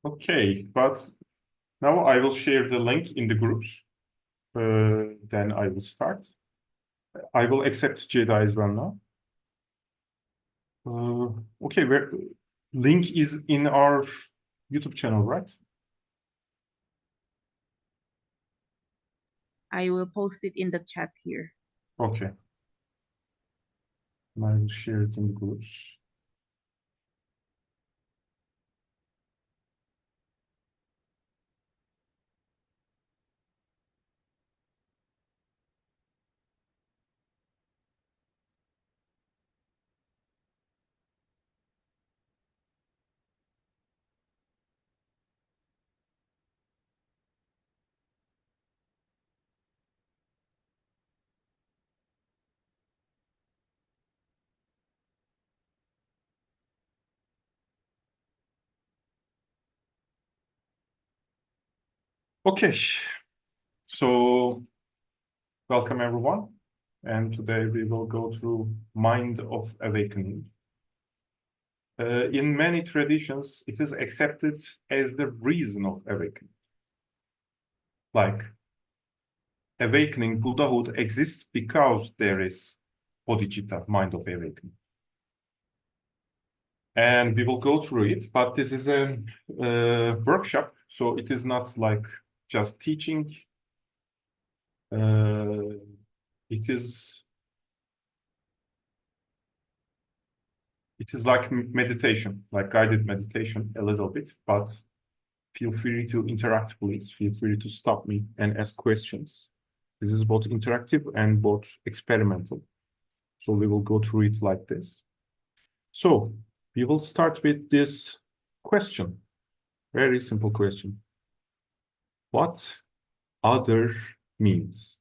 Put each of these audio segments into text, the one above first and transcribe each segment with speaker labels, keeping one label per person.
Speaker 1: Okay, but now I will share the link in the groups. Then I will start. I will accept Jedi as well now. Okay, where link is in our YouTube channel, right?
Speaker 2: I will post it in the chat here.
Speaker 1: Okay. And I will share it in the groups. Okay, so welcome everyone. And today we will go through Mind of Awakening. In many traditions, it is accepted as the reason of awakening. Like, awakening, Buddhahood exists because there is Bodhicitta, mind of awakening. And we will go through it, but this is a workshop, so it is not like just teaching. It is like meditation, like guided meditation a little bit, but feel free to interact, please. Feel free to stop me and ask questions. This is both interactive and both experimental. So we will go through it like this. So we will start with this question. Very simple question. What other means?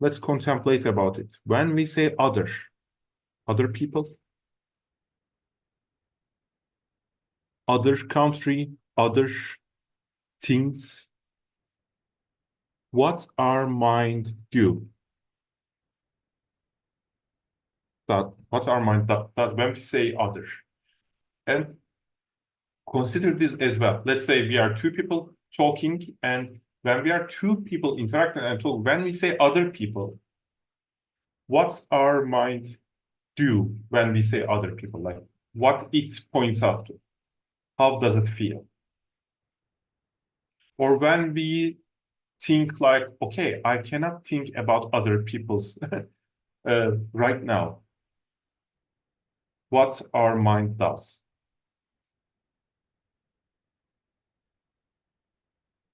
Speaker 1: Let's contemplate about it. When we say other people, other country, other things, what our mind do? What our mind does when we say other? And consider this as well. Let's say we are two people talking, and when we are two people interacting and talk, when we say other people, what's our mind do when we say other people? Like what it points out to? How does it feel? Or when we think like, okay, I cannot think about other people's right now. What our mind does.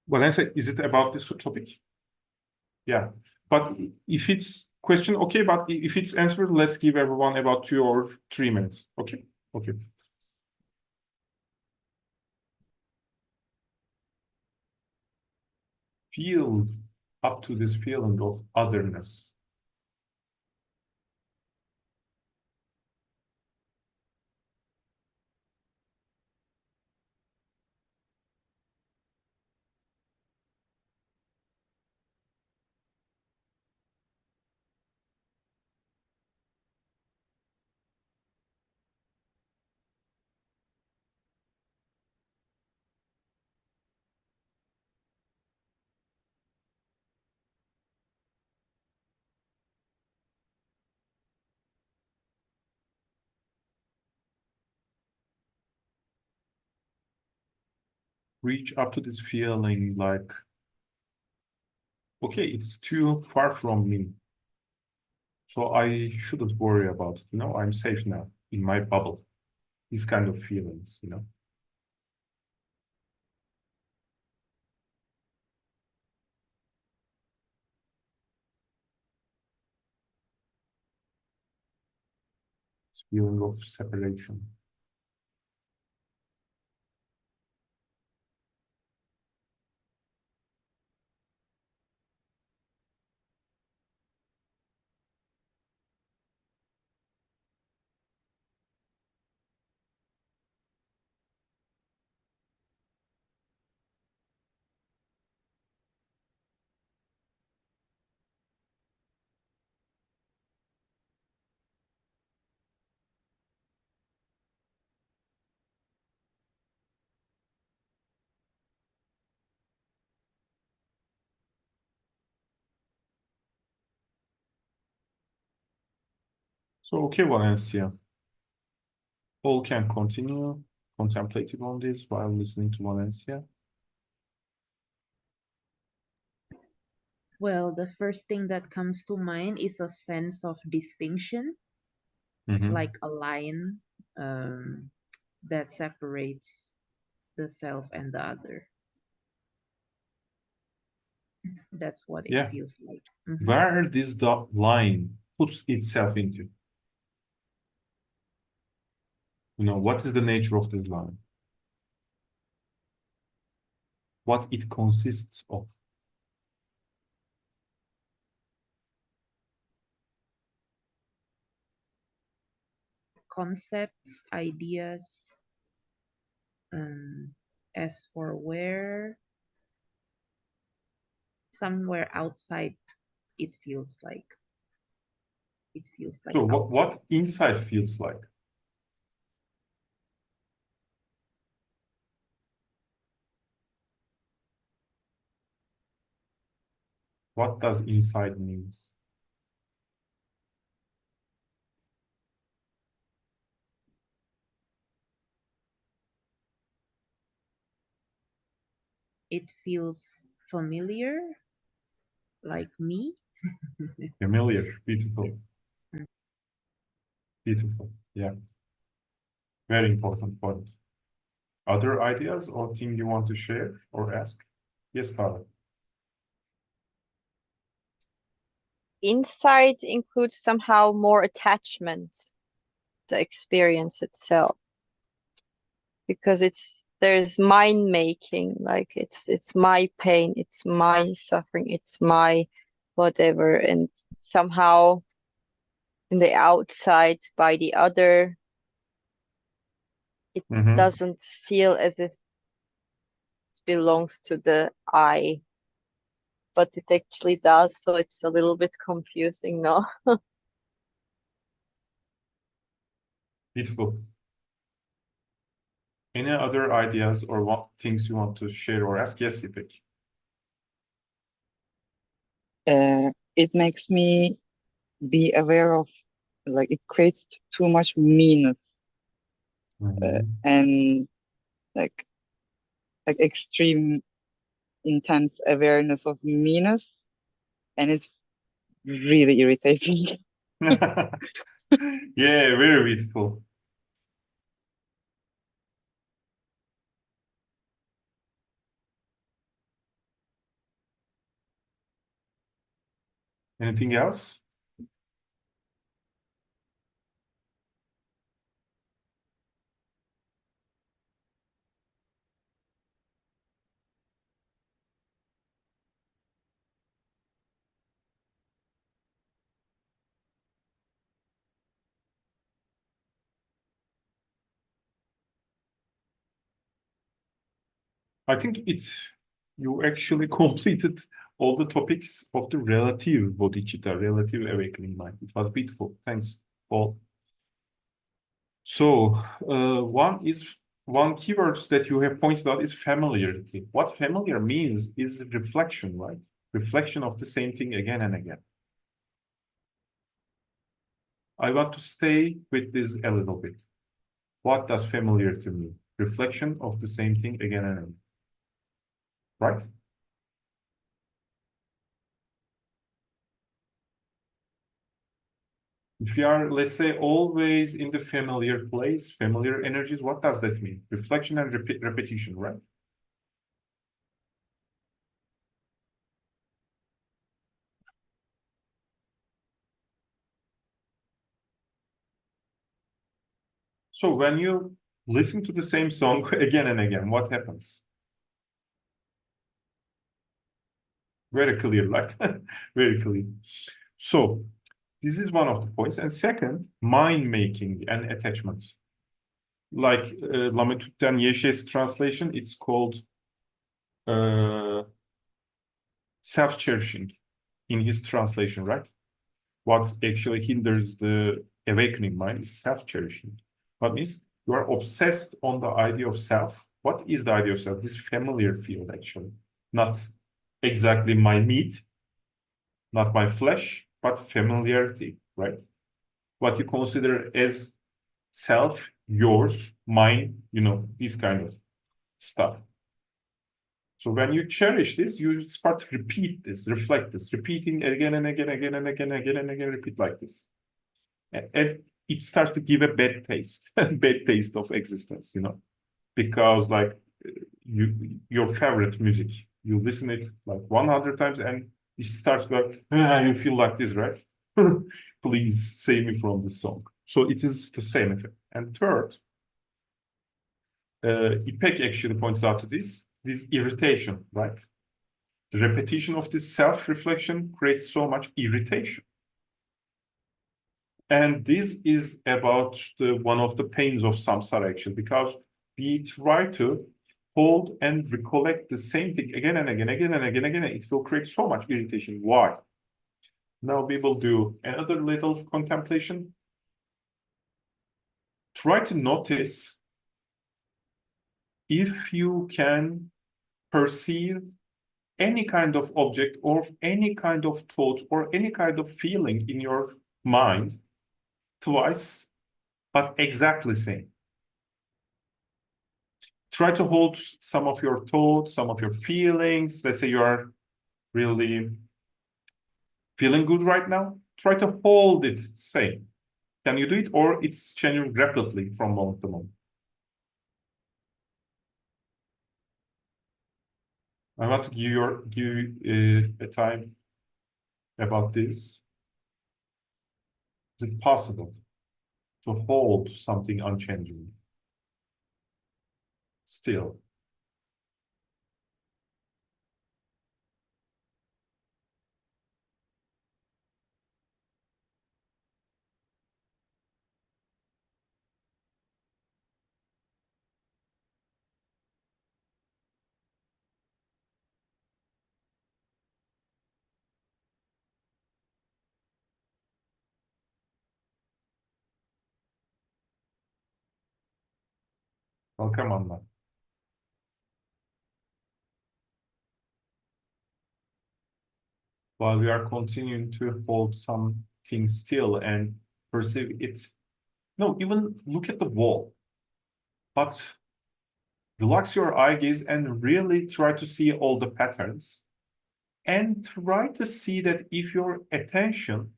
Speaker 1: When I say, is it about this topic? Yeah. But if it's question, okay, but if it's answered, let's give everyone about 2 or 3 minutes. Okay. Okay. Feel up to this feeling of otherness. Reach up to this feeling like, okay, it's too far from me. So I shouldn't worry about it. I'm safe now in my bubble. These kind of feelings. This feeling of separation. So, okay, Valencia. All can continue contemplating on this while listening to Valencia.
Speaker 2: Well, the first thing that comes to mind is a sense of distinction,
Speaker 1: Mhm.
Speaker 2: like a line that separates the self and the other. That's what it
Speaker 1: Yeah.
Speaker 2: feels like. Mhm.
Speaker 1: Where this line puts itself into. What is the nature of this line? What it consists of.
Speaker 2: Concepts, ideas, as for where, somewhere outside, it feels like. It feels like
Speaker 1: So
Speaker 2: outside.
Speaker 1: what inside feels like? What does inside means?
Speaker 2: It feels familiar, like me.
Speaker 1: Familiar, beautiful,
Speaker 2: Yes.
Speaker 1: beautiful. Yeah, very important point. Other ideas or thing you want to share or ask? Yes, Tara.
Speaker 3: Insight includes somehow more attachment to the experience itself, because there's mind making, like it's my pain, it's my suffering, it's my whatever, and somehow in the outside by the other, it
Speaker 1: Mhm.
Speaker 3: doesn't feel as if it belongs to the I, but it actually does, so it's a little bit confusing, no?
Speaker 1: Beautiful. Any other ideas or things you want to share or ask? Yes, İpek.
Speaker 4: It makes me be aware of, like, it creates too much meanness and like extreme intense awareness of meanness, and it's really irritating.
Speaker 1: Yeah, very beautiful. Anything else? I think you actually completed all the topics of the relative bodhicitta, relative awakening mind. It was beautiful. Thanks, Paul. So one keyword that you have pointed out is familiarity. What familiar means is reflection, right? Reflection of the same thing again and again. I want to stay with this a little bit. What does familiarity mean? Reflection of the same thing again and again. Right? If you are, let's say, always in the familiar place, familiar energies, what does that mean? Reflection and repetition, right? So when you listen to the same song again and again, what happens? Very clear, right? Very clear. So this is one of the points. And second, mind making and attachments. Like Lametut'ten Yeshe's translation, it's called self-cherishing in his translation, right? What actually hinders the awakening mind is self-cherishing. What means you are obsessed on the idea of self. What is the idea of self? This familiar field, actually. Not exactly my meat, not my flesh, but familiarity, right? what you consider as self, yours, mine, this kind of stuff. So when you cherish this, you start to repeat this, reflect this, repeating again and again, again and again, again and again, repeat like this. And it starts to give a bad taste, bad taste of existence, because like your favorite music, you listen it like 100 times and it starts like, you feel like this, right? Please save me from this song. So it is the same effect. And third, Ipek actually points out to this irritation, right? The repetition of this self-reflection creates so much irritation. And this is about one of the pains of samsara, actually, because we try to hold and recollect the same thing again and again, again and again, again. It will create so much irritation. Why? Now we will do another little contemplation. Try to notice if you can perceive any kind of object or any kind of thought or any kind of feeling in your mind twice, but exactly same. Try to hold some of your thoughts, some of your feelings. Let's say you are really feeling good right now. Try to hold it same. Can you do it, or it's changing rapidly from moment to moment? I want to give you a time about this. Is it possible to hold something unchanging still? Welcome, Anna. While we are continuing to hold something still and perceive it, no, even look at the wall, but relax your eye gaze and really try to see all the patterns and try to see that if your attention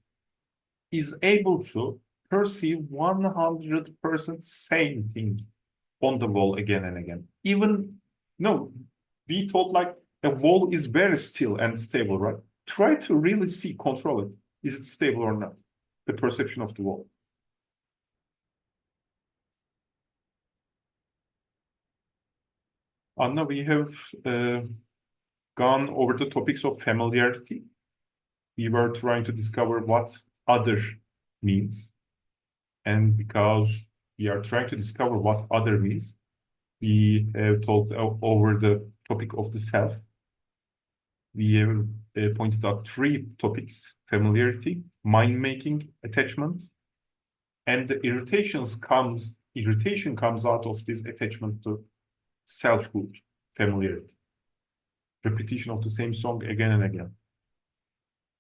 Speaker 1: is able to perceive 100% same thing on the wall again and again. Even, no, we thought like a wall is very still and stable, right? Try to really see, control it. Is it stable or not? The perception of the wall. Anna, we have gone over the topics of familiarity. We were trying to discover what other means. And because we are trying to discover what other means, we have talked over the topic of the self. We have pointed out three topics: familiarity, mind-making, attachment, and the irritation comes out of this attachment to selfhood, familiarity, repetition of the same song again and again.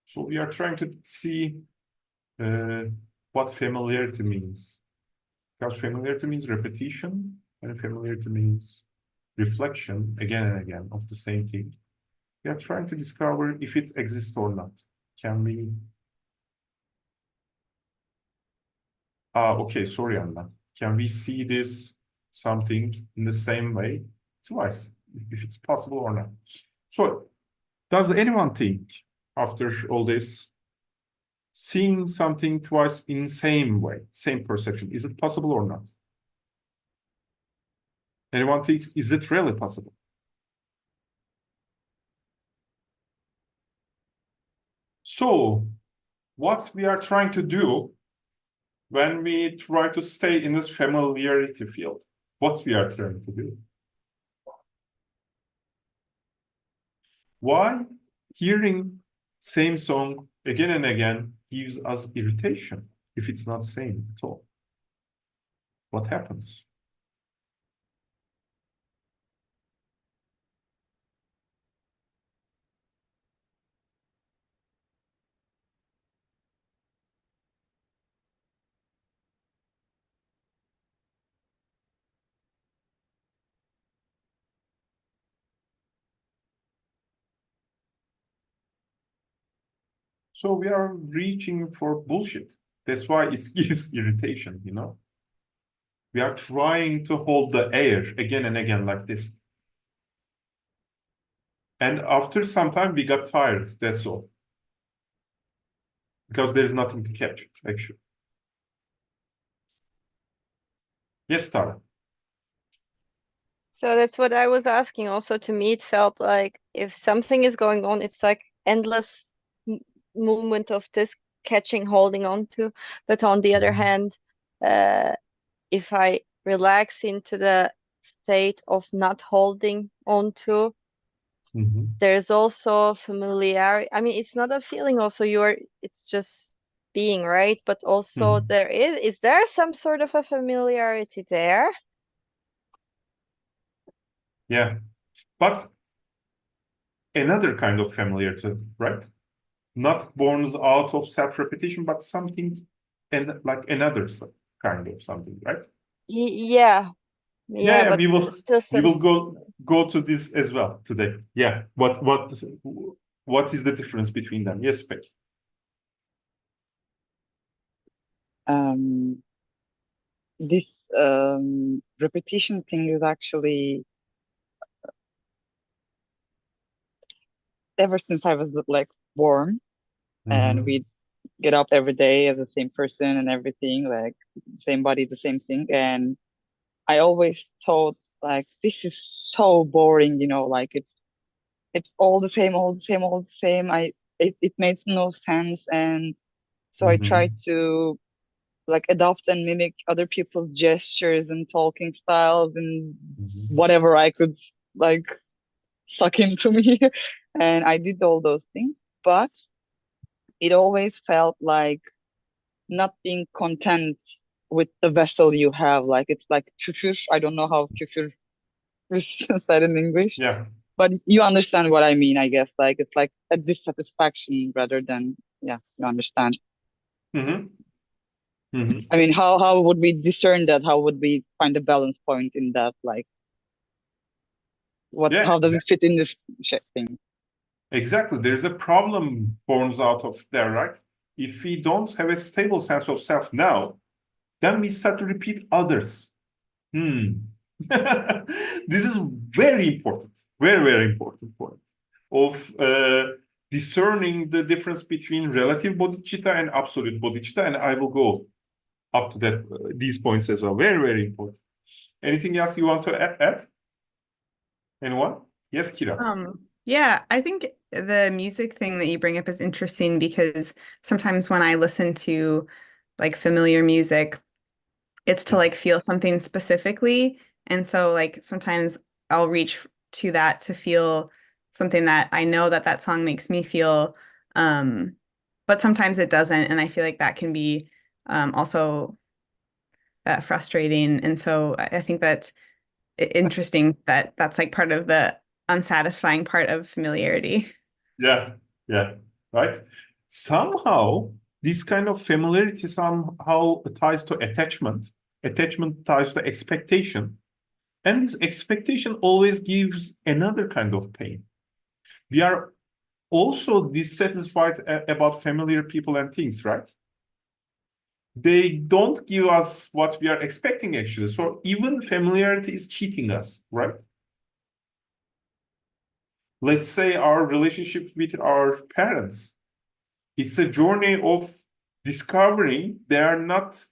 Speaker 1: So we are trying to see what familiarity means, because familiarity means repetition, and familiarity means reflection again and again of the same thing. We are trying to discover if it exists or not. Can we? Okay, sorry, Anna. Can we see this something in the same way twice, if it's possible or not? So, does anyone think, after all this, seeing something twice in same way, same perception, is it possible or not? Anyone thinks, is it really possible? So, what we are trying to do when we try to stay in this familiarity field, what we are trying to do? Why hearing same song again and again gives us irritation if it's not same at all? What happens? So we are reaching for bullshit. That's why it gives irritation, you know? We are trying to hold the air again and again like this. And after some time, we got tired, that's all. Because there is nothing to capture, actually. Yes, Tara.
Speaker 3: So that's what I was asking. Also, to me, it felt like if something is going on, it's like endless movement of this catching, holding on to. But on the other hand, if I relax into the state of not holding on to, there's also familiarity. I mean, it's not a feeling also it's just being, right? But also is there some sort of a familiarity there?
Speaker 1: Yeah. But another kind of familiarity, right? Not born out of self-repetition, but something and like another kind of something, right?
Speaker 3: Yeah,
Speaker 1: Yeah,
Speaker 3: but
Speaker 1: we will
Speaker 3: still
Speaker 1: go to this as well today. Yeah. What is the difference between them? Yes, Beck.
Speaker 4: This repetition thing is actually ever since I was like born, and we get up every day as the same person and everything, like same body, the same thing. And I always thought like this is so boring, you know, like it's all the same, all the same, all the same. It makes no sense. And so I tried to like adopt and mimic other people's gestures and talking styles and whatever I could like suck into me. And I did all those things, but it always felt like not being content with the vessel you have. Like it's like küfür. I don't know how küfür is said in English.
Speaker 1: Yeah.
Speaker 4: But you understand what I mean, I guess. Like it's like a dissatisfaction rather than, yeah, you understand. I mean, how would we discern that? How would we find a balance point in that? Like, how does it fit in this thing?
Speaker 1: Exactly. There's a problem born out of there, right? If we don't have a stable sense of self now, then we start to repeat others. This is very important, very, very important point of discerning the difference between relative bodhicitta and absolute bodhicitta, and I will go up to that these points as well. Very, very important. Anything else you want to add? Anyone? Yes, Kira.
Speaker 5: Yeah, I think the music thing that you bring up is interesting because sometimes when I listen to like familiar music, it's to like feel something specifically. And so like sometimes I'll reach to that to feel something that I know that that song makes me feel. But sometimes it doesn't. And I feel like that can be also frustrating. And so I think that's interesting that that's like part of the unsatisfying part of familiarity.
Speaker 1: Yeah, right. Somehow, this kind of familiarity somehow ties to attachment. Attachment ties to expectation. And this expectation always gives another kind of pain. We are also dissatisfied about familiar people and things, right? They don't give us what we are expecting, actually. So even familiarity is cheating us, right? Let's say our relationship with our parents. It's a journey of discovering they are not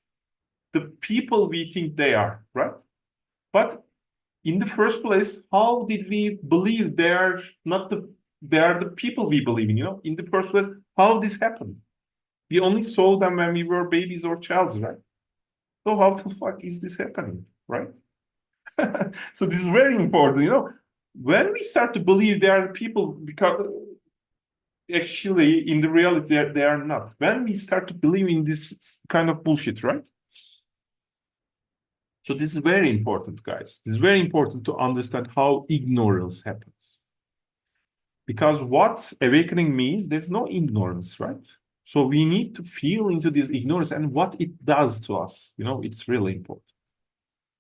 Speaker 1: the people we think they are, right? But in the first place, how did we believe they are the people we believe in, you know? In the first place, how this happened? We only saw them when we were babies or childs, right? So how the fuck is this happening, right? So this is very important, you know? When we start to believe they are people, because actually in the reality they are not. When we start to believe in this kind of bullshit, right? So this is very important, guys. This is very important to understand how ignorance happens. Because what awakening means, there's no ignorance, right? So we need to feel into this ignorance and what it does to us. You know, it's really important.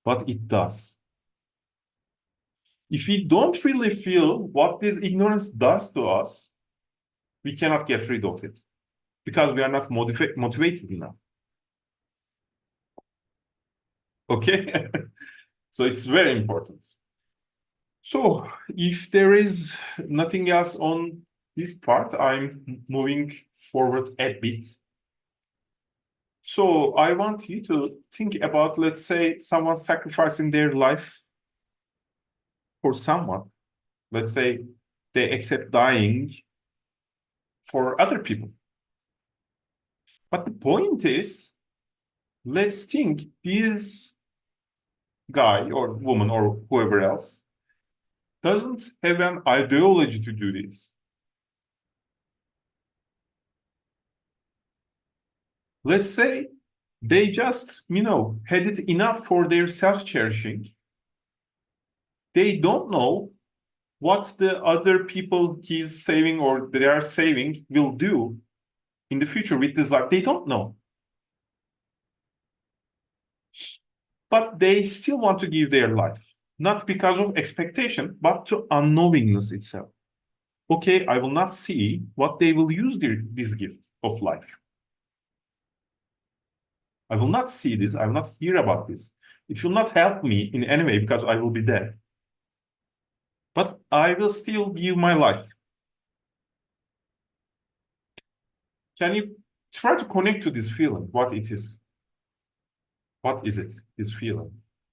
Speaker 1: What it does. If we don't really feel what this ignorance does to us, we cannot get rid of it. because we are not motivated enough. Okay? So it's very important. So if there is nothing else on this part, I'm moving forward a bit. So I want you to think about, let's say, someone sacrificing their life for someone. Let's say they accept dying for other people. But the point is, let's think this guy or woman or whoever else doesn't have an ideology to do this. Let's say they just, had it enough for their self-cherishing. They don't know what the other people he's saving or they are saving will do in the future with this life. They don't know. But they still want to give their life, not because of expectation, but to unknowingness itself. Okay, I will not see what they will use this gift of life. I will not see this. I will not hear about this. It will not help me in any way because I will be dead. But I will still give my life. Can you try to connect to this feeling, what it is? What is it, this feeling?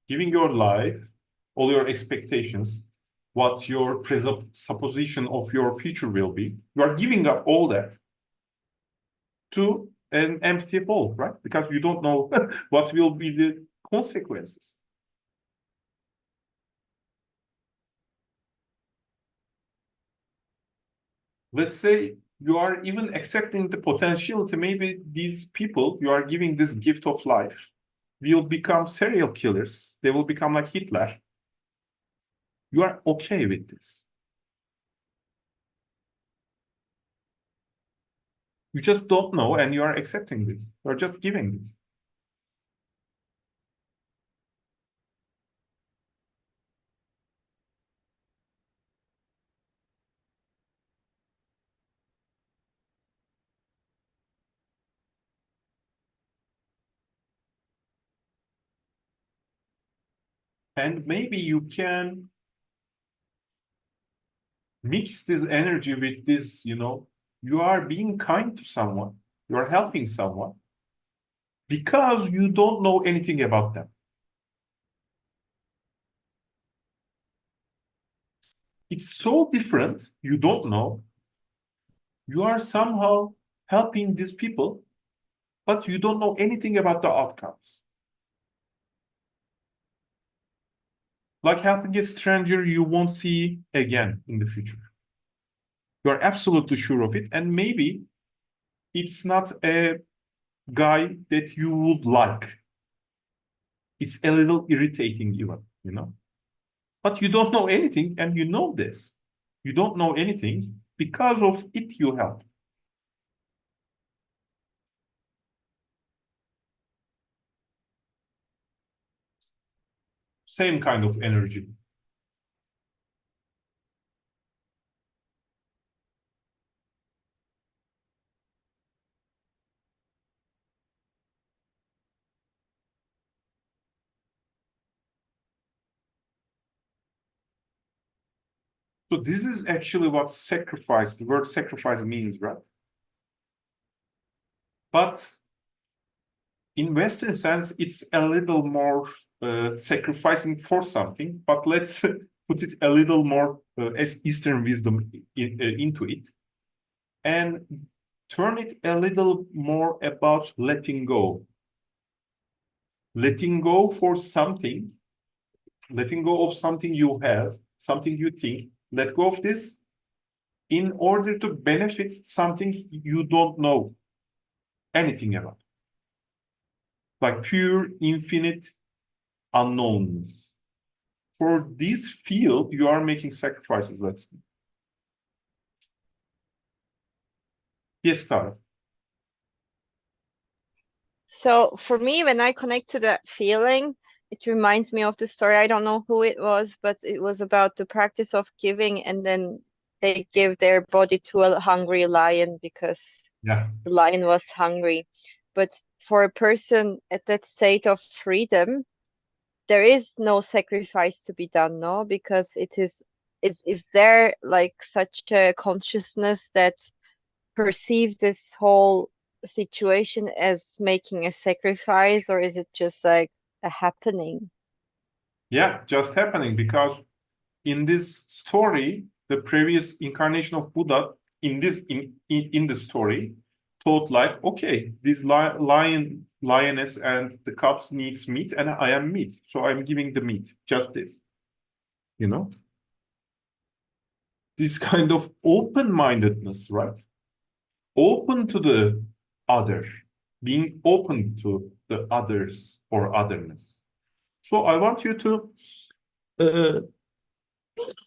Speaker 1: Giving your life, all your expectations, what your presupposition of your future will be. You are giving up all that to an empty hole, right? Because you don't know what will be the consequences. Let's say you are even accepting the potentiality, maybe these people you are giving this gift of life will become serial killers. They will become like Hitler. You are okay with this. You just don't know and you are accepting this. You are just giving this. And maybe you can mix this energy with this, you are being kind to someone, you are helping someone because you don't know anything about them. It's so different, you don't know. You are somehow helping these people, but you don't know anything about the outcomes. Like helping a stranger you won't see again in the future. You are absolutely sure of it, and maybe it's not a guy that you would like. It's a little irritating even, But you don't know anything, and you know this. You don't know anything because of it you help. Same kind of energy. So this is actually what sacrifice, the word sacrifice means, right? But in Western sense, it's a little more sacrificing for something, but let's put it a little more as Eastern wisdom into it and turn it a little more about letting go. Letting go for something, letting go of something you have, something you think, let go of this in order to benefit something you don't know anything about. Like pure, infinite unknowns. For this field, you are making sacrifices, let's say. Yes, Tara.
Speaker 3: So for me, when I connect to that feeling, it reminds me of the story. I don't know who it was, but it was about the practice of giving, and then they give their body to a hungry lion because
Speaker 1: Yeah.
Speaker 3: the lion was hungry. But for a person at that state of freedom, there is no sacrifice to be done, no, because is there like such a consciousness that perceive this whole situation as making a sacrifice, or is it just like a happening?
Speaker 1: Yeah, just happening, because in this story, the previous incarnation of Buddha in the story thought like, okay, this lioness and the cubs needs meat, and I am meat, so I'm giving the meat, just this, you know, this kind of open-mindedness, right? Open to the other, being open to the others or otherness. So I want you to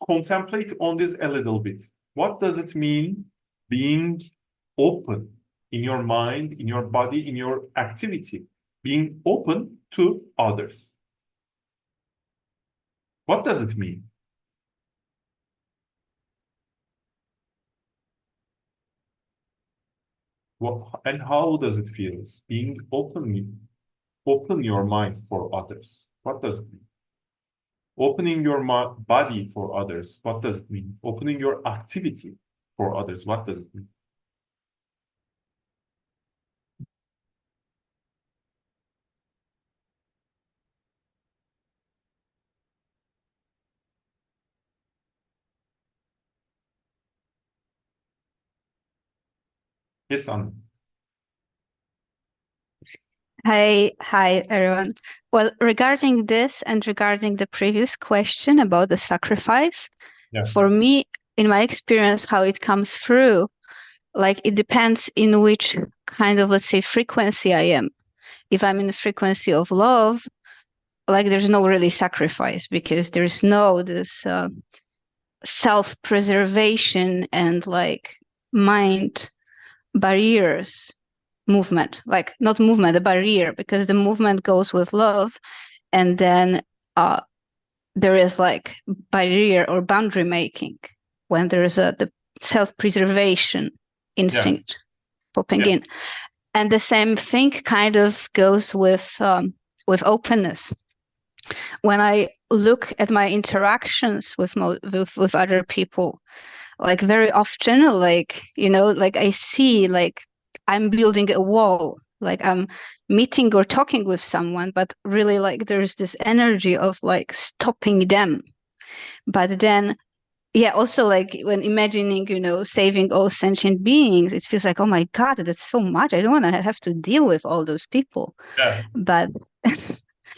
Speaker 1: contemplate on this a little bit. What does it mean being open in your mind, in your body, in your activity, being open to others? What does it mean? What, and how does it feel? Being open your mind for others. What does it mean? Opening your body for others. What does it mean? Opening your activity for others. What does it mean? Yes, Anna.
Speaker 6: Hi, everyone. Well, regarding this and regarding the previous question about the sacrifice,
Speaker 1: Yeah.
Speaker 6: for me, in my experience, how it comes through, like it depends in which kind of, let's say, frequency I am. If I'm in the frequency of love, like there's no really sacrifice because there's no this self-preservation and like mind barriers movement, like not movement, a barrier, because the movement goes with love, and then there is like barrier or boundary making when there is the self-preservation instinct popping in. And the same thing kind of goes with openness. When I look at my interactions with other people, like very often, like, you know, like I see like I'm building a wall, like I'm meeting or talking with someone, but really like there's this energy of like stopping them. But then, yeah, also like when imagining, you know, saving all sentient beings, it feels like, oh my God, that's so much. I don't want to have to deal with all those people.
Speaker 1: Yeah.
Speaker 6: But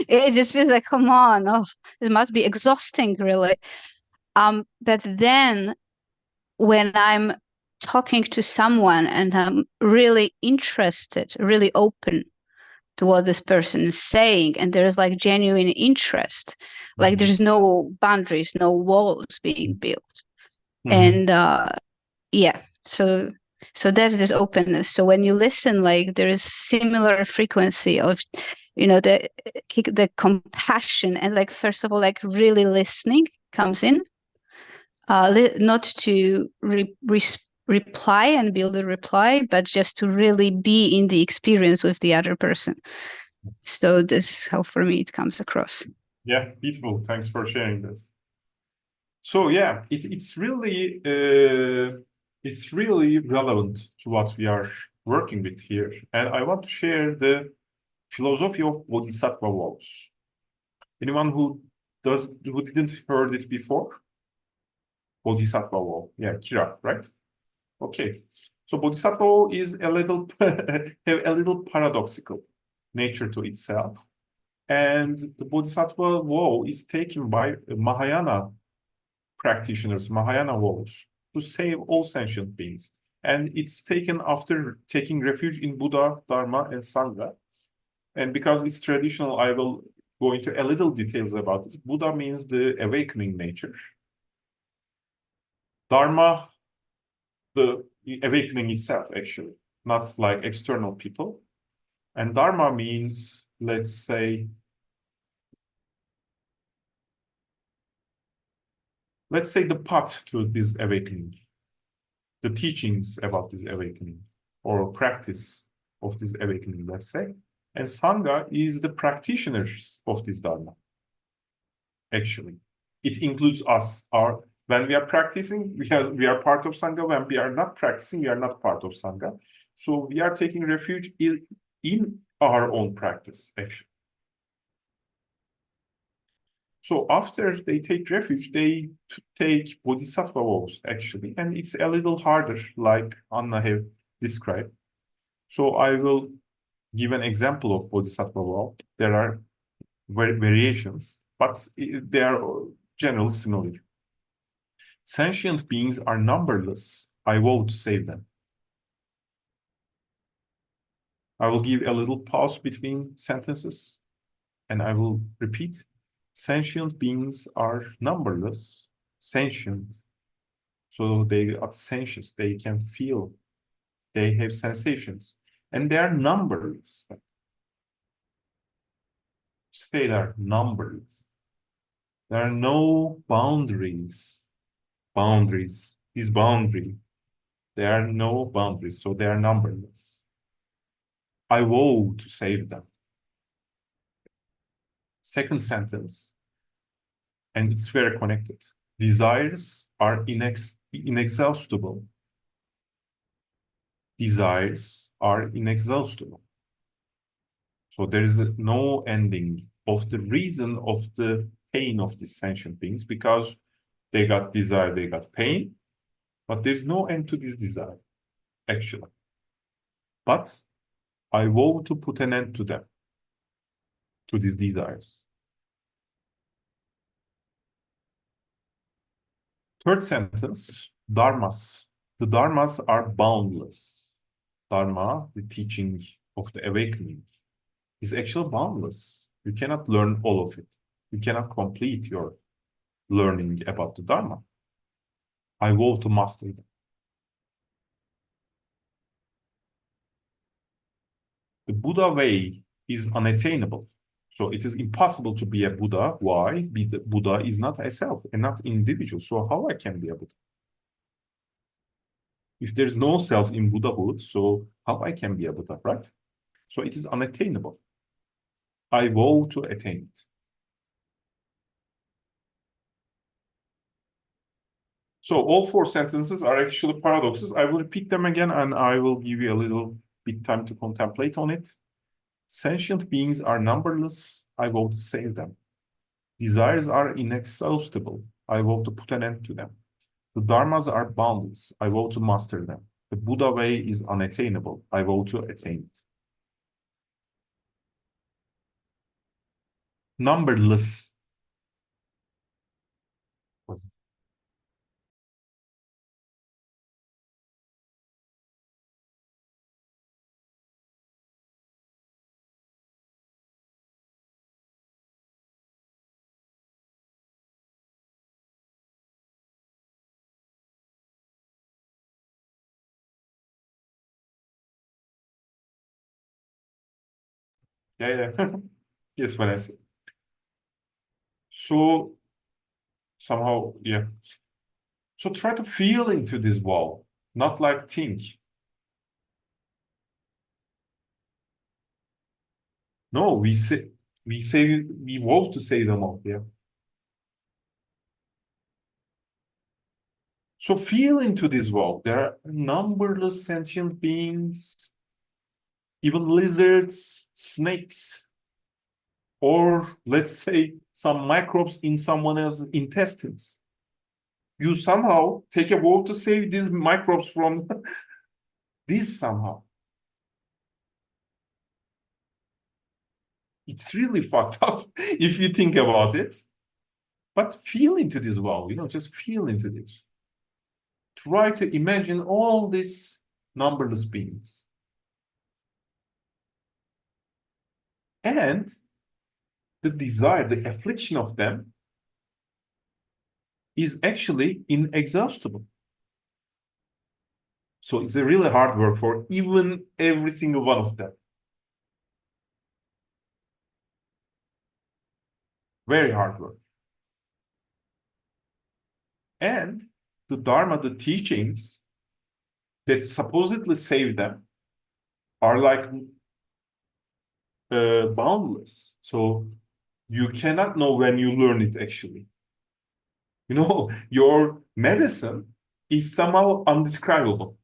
Speaker 6: it just feels like, come on, oh, it must be exhausting, really. But then when I'm talking to someone and I'm really interested, really open to what this person is saying, and there's like genuine interest, like there's no boundaries, no walls being built. And yeah, so that's this openness. So when you listen, like there is similar frequency of, you know, the compassion, and like first of all, like really listening comes in, not to reply and build a reply, but just to really be in the experience with the other person. So this how for me it comes across.
Speaker 1: Yeah, beautiful. Thanks for sharing this. So yeah, it's really relevant to what we are working with here, and I want to share the philosophy of Bodhisattva vows. Anyone who didn't heard it before? Bodhisattva vow. Yeah, Kira, right? Okay. So Bodhisattva vow is a little have a little paradoxical nature to itself. And the Bodhisattva vow is taken by Mahayana practitioners, Mahayana vows, to save all sentient beings. And it's taken after taking refuge in Buddha, Dharma, and Sangha. And because it's traditional, I will go into a little details about this. Buddha means the awakening nature. Dharma, the awakening itself, actually, not like external people. And Dharma means, let's say, the path to this awakening, the teachings about this awakening. or practice of this awakening, let's say. And Sangha is the practitioners of this Dharma, actually. It includes us. When we are practicing, we are part of Sangha. When we are not practicing, we are not part of Sangha. So we are taking refuge in our own practice, actually. So after they take refuge, they take Bodhisattva vows, actually. And it's a little harder, like Anna have described. So I will give an example of Bodhisattva vow. There are variations, but they are generally similar. Sentient beings are numberless. I vow to save them. I will give a little pause between sentences, and I will repeat. Sentient beings are numberless, sentient. So they are sentious, they can feel, they have sensations, and they are numberless. Stay there, numberless. There are no boundaries. Boundaries is boundary. There are no boundaries, so they are numberless. I vow to save them. Second sentence, and it's very connected. Desires are inexhaustible. Desires are inexhaustible. So there is no ending of the reason of the pain of these sentient beings, because they got desire, they got pain, but there's no end to this desire, actually. But I vow to put an end to them, to these desires. Third sentence, dharmas. The dharmas are boundless. Dharma, the teaching of the awakening, is actually boundless. You cannot learn all of it. You cannot complete your learning about the Dharma. I vow to master them. The Buddha way is unattainable. So it is impossible to be a Buddha. Why? The Buddha is not a self and not individual. So how I can be a Buddha? If there's no self in Buddhahood, so how I can be a Buddha, right? So it is unattainable. I vow to attain it. So all four sentences are actually paradoxes. I will repeat them again, and I will give you a little bit time to contemplate on it. Sentient beings are numberless. I vow to save them. Desires are inexhaustible. I vow to put an end to them. The dharmas are boundless. I vow to master them. The Buddha way is unattainable. I vow to attain it. Numberless. Yeah. Yes, Vanessa. So somehow, yeah. So try to feel into this wall, not like think. No, we vow to say them all, yeah. So feel into this wall. There are numberless sentient beings, even lizards, snakes, or let's say some microbes in someone else's intestines. You somehow take a vow to save these microbes from this somehow. It's really fucked up if you think about it. But feel into this wall, just feel into this. Try to imagine all these numberless beings. And the desire, the affliction of them is actually inexhaustible. So it's a really hard work for even every single one of them. Very hard work. And the Dharma, the teachings that supposedly save them, are like boundless. So you cannot know when you learn it actually. You know, your medicine is somehow undescribable.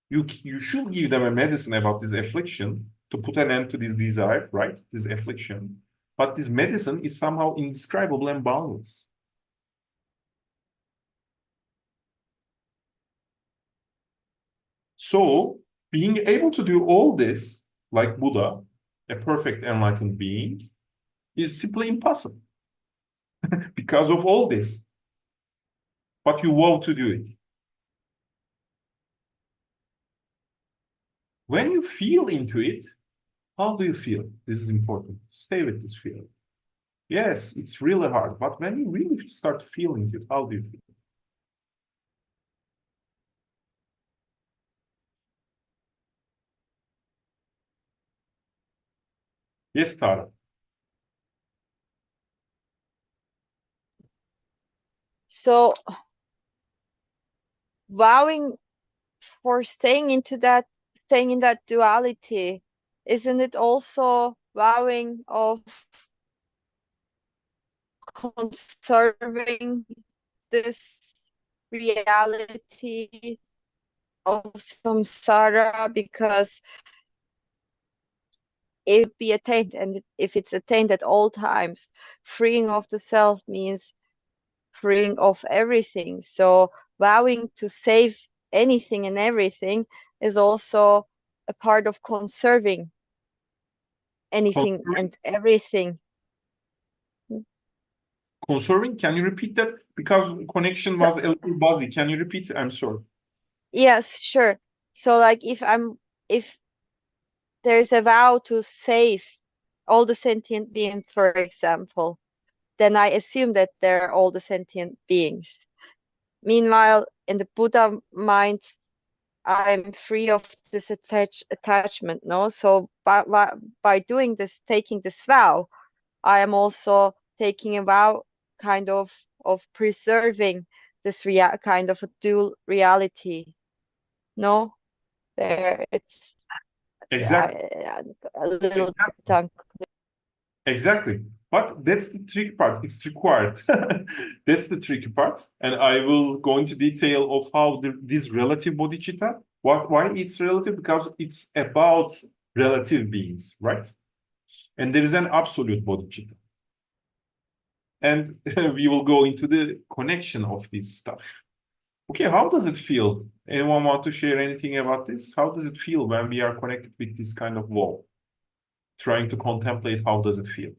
Speaker 1: You should give them a medicine about this affliction to put an end to this desire, right? This affliction. But this medicine is somehow indescribable and boundless. So being able to do all this, like Buddha, a perfect enlightened being, is simply impossible because of all this. But you vow to do it. When you feel into it, how do you feel? This is important. Stay with this feeling. Yes, it's really hard, but when you really start feeling it, how do you feel? Yes, Tara.
Speaker 3: So vowing for staying in that duality, isn't it also vowing of conserving this reality of samsara? Because if it be attained, and if it's attained at all times, freeing of the self means freeing of everything. So vowing to save anything and everything is also a part of conserving anything and everything.
Speaker 1: Conserving, can you repeat that? Because connection was a little buzzy. Can you repeat? I'm sorry.
Speaker 3: Yes, sure. So like if there's a vow to save all the sentient beings, for example, then I assume that they're all the sentient beings. Meanwhile, in the Buddha mind, I'm free of this attachment, no? So by doing this, taking this vow, I am also taking a vow kind of preserving this kind of a dual reality. No? There it's
Speaker 1: Exactly.
Speaker 3: a little
Speaker 1: Exactly.
Speaker 3: bit unclear.
Speaker 1: Exactly. But that's the tricky part. It's required. That's the tricky part. And I will go into detail of how this relative bodhicitta, why it's relative, because it's about relative beings, right? And there is an absolute bodhicitta. And we will go into the connection of this stuff. Okay, how does it feel? Anyone want to share anything about this? How does it feel when we are connected with this kind of wall? Trying to contemplate, how does it feel?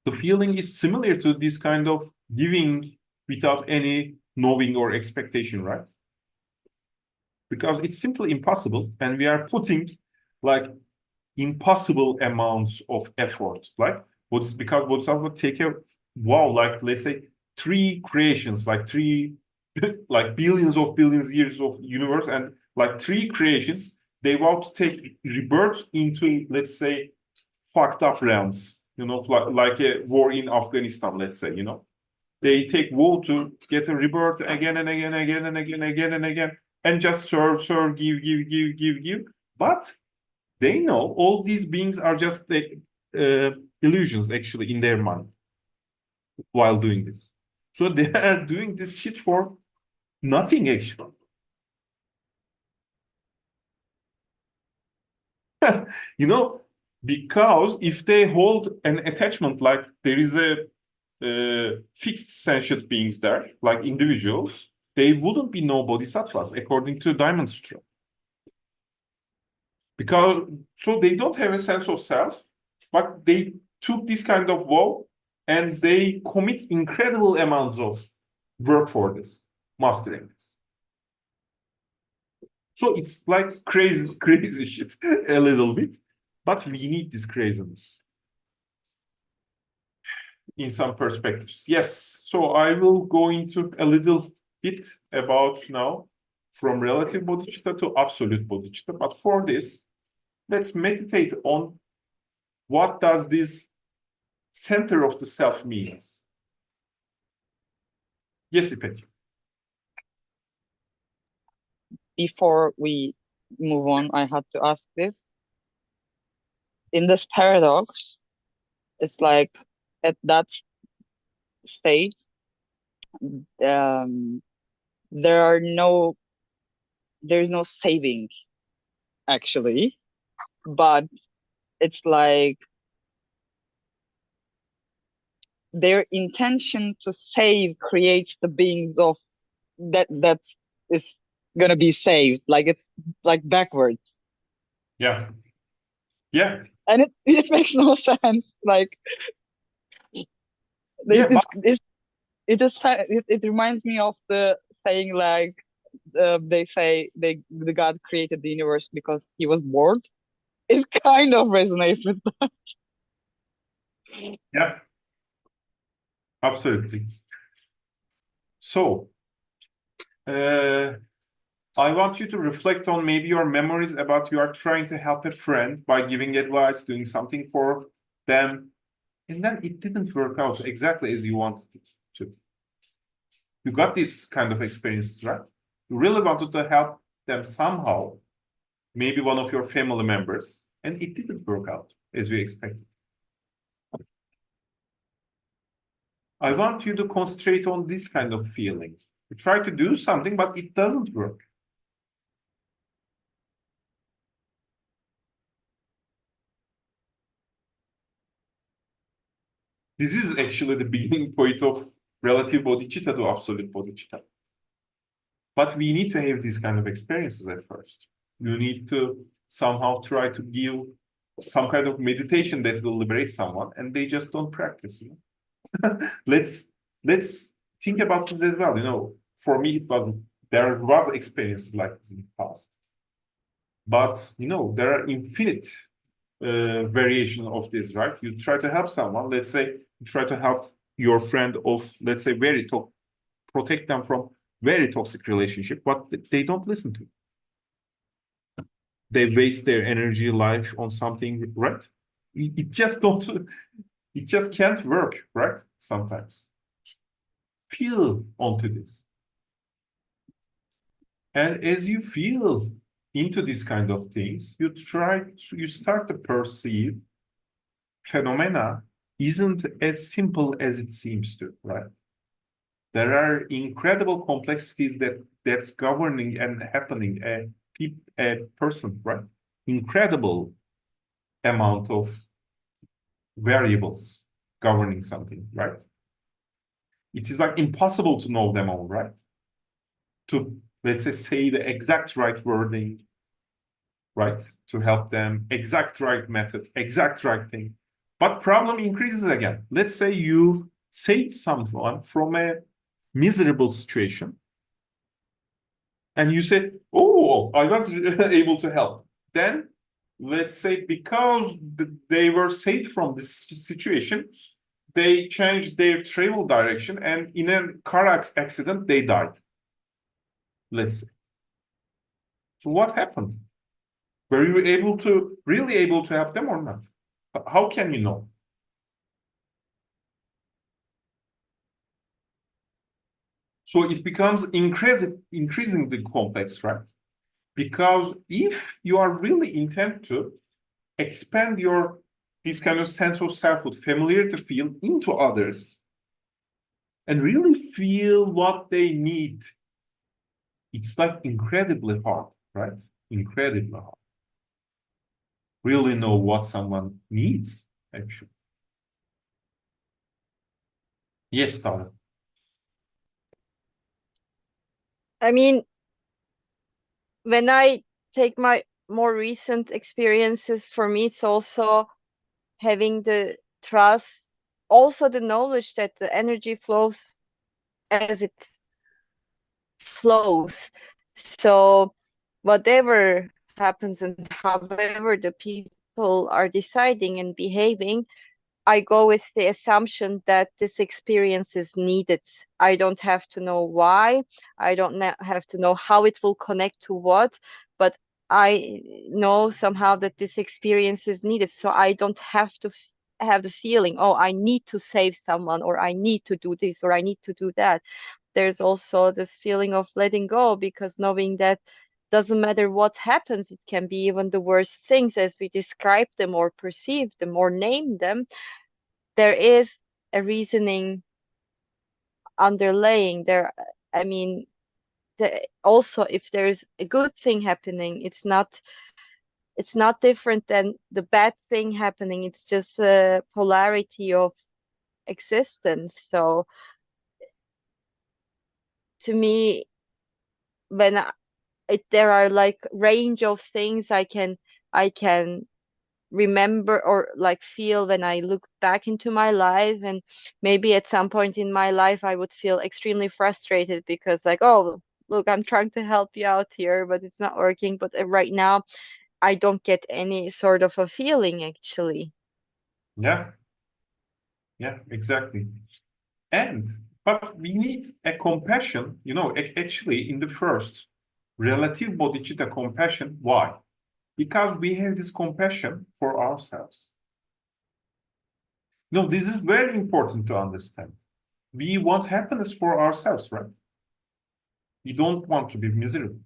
Speaker 1: The feeling is similar to this kind of giving without any knowing or expectation, right? Because it's simply impossible, and we are putting like impossible amounts of effort. Like what's because Bodhisattva take a wow, like let's say 3 creations, like 3 like billions years of universe, and like 3 creations, they want to take rebirth into, let's say, fucked up realms, you know, like a war in Afghanistan, let's say, you know. They take war to get a rebirth again and again, and just serve, give. But they know all these beings are just illusions actually in their mind while doing this. So they are doing this shit for nothing actually. You know, because if they hold an attachment, like there is a fixed sentient beings there, like individuals, they wouldn't be no bodhisattvas according to Diamond Sutra. Because so they don't have a sense of self, but they took this kind of vow and they commit incredible amounts of work for this, mastering this. So it's like crazy shit a little bit, but we need this craziness in some perspectives. Yes, so I will go into a little bit about now from relative bodhicitta to absolute bodhicitta. But for this, let's meditate on what does this center of the self means. Yes, Ipek.
Speaker 4: before we move on, I had to ask this. In this paradox, it's like at that state, um, there's no saving actually, but it's like their intention to save creates the beings of that is gonna be saved. Like it's like backwards.
Speaker 1: Yeah. Yeah.
Speaker 4: And it makes no sense. Like
Speaker 1: Yeah,
Speaker 4: it, it, it just it reminds me of the saying like they say the God created the universe because he was bored. It kind of resonates with that.
Speaker 1: Yeah, absolutely. So, I want you to reflect on maybe your memories about you are trying to help a friend by giving advice, doing something for them, and then it didn't work out exactly as you wanted it to. You got these kind of experiences, right? You really wanted to help them somehow, maybe one of your family members, and it didn't work out as you expected. I want you to concentrate on this kind of feeling. You try to do something, but it doesn't work. This is actually the beginning point of relative bodhicitta to absolute bodhicitta. But we need to have these kind of experiences at first. You need to somehow try to give some kind of meditation that will liberate someone, and they just don't practice. You know? let's think about it as well. You know, for me, there was experiences like this in the past, but you know, there are infinite variation of this, right? You try to help someone. Let's say you try to help your friend of, let's say, protect them from very toxic relationship, but they don't listen to you. They waste their energy, life on something, right? It just don't. It just can't work, right? Sometimes. Feel onto this. And as you feel into these kind of things, you start to perceive phenomena isn't as simple as it seems to, right? There are incredible complexities that's governing and happening a person, right? Incredible amount of variables governing something, right? It is like impossible to know them all, right? To, let's say the exact right wording, right? To help them, exact right method, exact right thing. But problem increases again. Let's say you save someone from a miserable situation, and you say, oh, I was able to help. Then, let's say, because they were saved from this situation, they changed their travel direction, and in a car accident, they died. Let's say. So what happened? Were you really able to help them or not? How can you know? So it becomes increasingly complex, right? Because if you are really intent to expand this kind of sense of selfhood, familiarity feel into others, and really feel what they need, it's like incredibly hard, right? Incredibly hard. Really know what someone needs, actually. Yes, Tara.
Speaker 3: I mean, when I take my more recent experiences, for me, it's also having the trust, also the knowledge that the energy flows as it flows. So whatever happens and however the people are deciding and behaving, I go with the assumption that this experience is needed. I don't have to know why. I don't have to know how it will connect to what, but I know somehow that this experience is needed. So I don't have to have the feeling, oh, I need to save someone, or I need to do this, or I need to do that. There's also this feeling of letting go, because knowing that doesn't matter what happens, it can be even the worst things as we describe them or perceive them or name them. There is a reasoning underlaying there. I mean, also if there's a good thing happening, it's not different than the bad thing happening. It's just a polarity of existence. So to me, when there are like range of things I can remember or like feel when I look back into my life, and maybe at some point in my life I would feel extremely frustrated because like, oh, look, I'm trying to help you out here, but it's not working. But right now I don't get any sort of a feeling actually.
Speaker 1: Yeah, yeah, exactly. But we need a compassion, actually in the first relative bodhicitta compassion. Why? Because we have this compassion for ourselves. No, this is very important to understand. We want happiness for ourselves, right? We don't want to be miserable.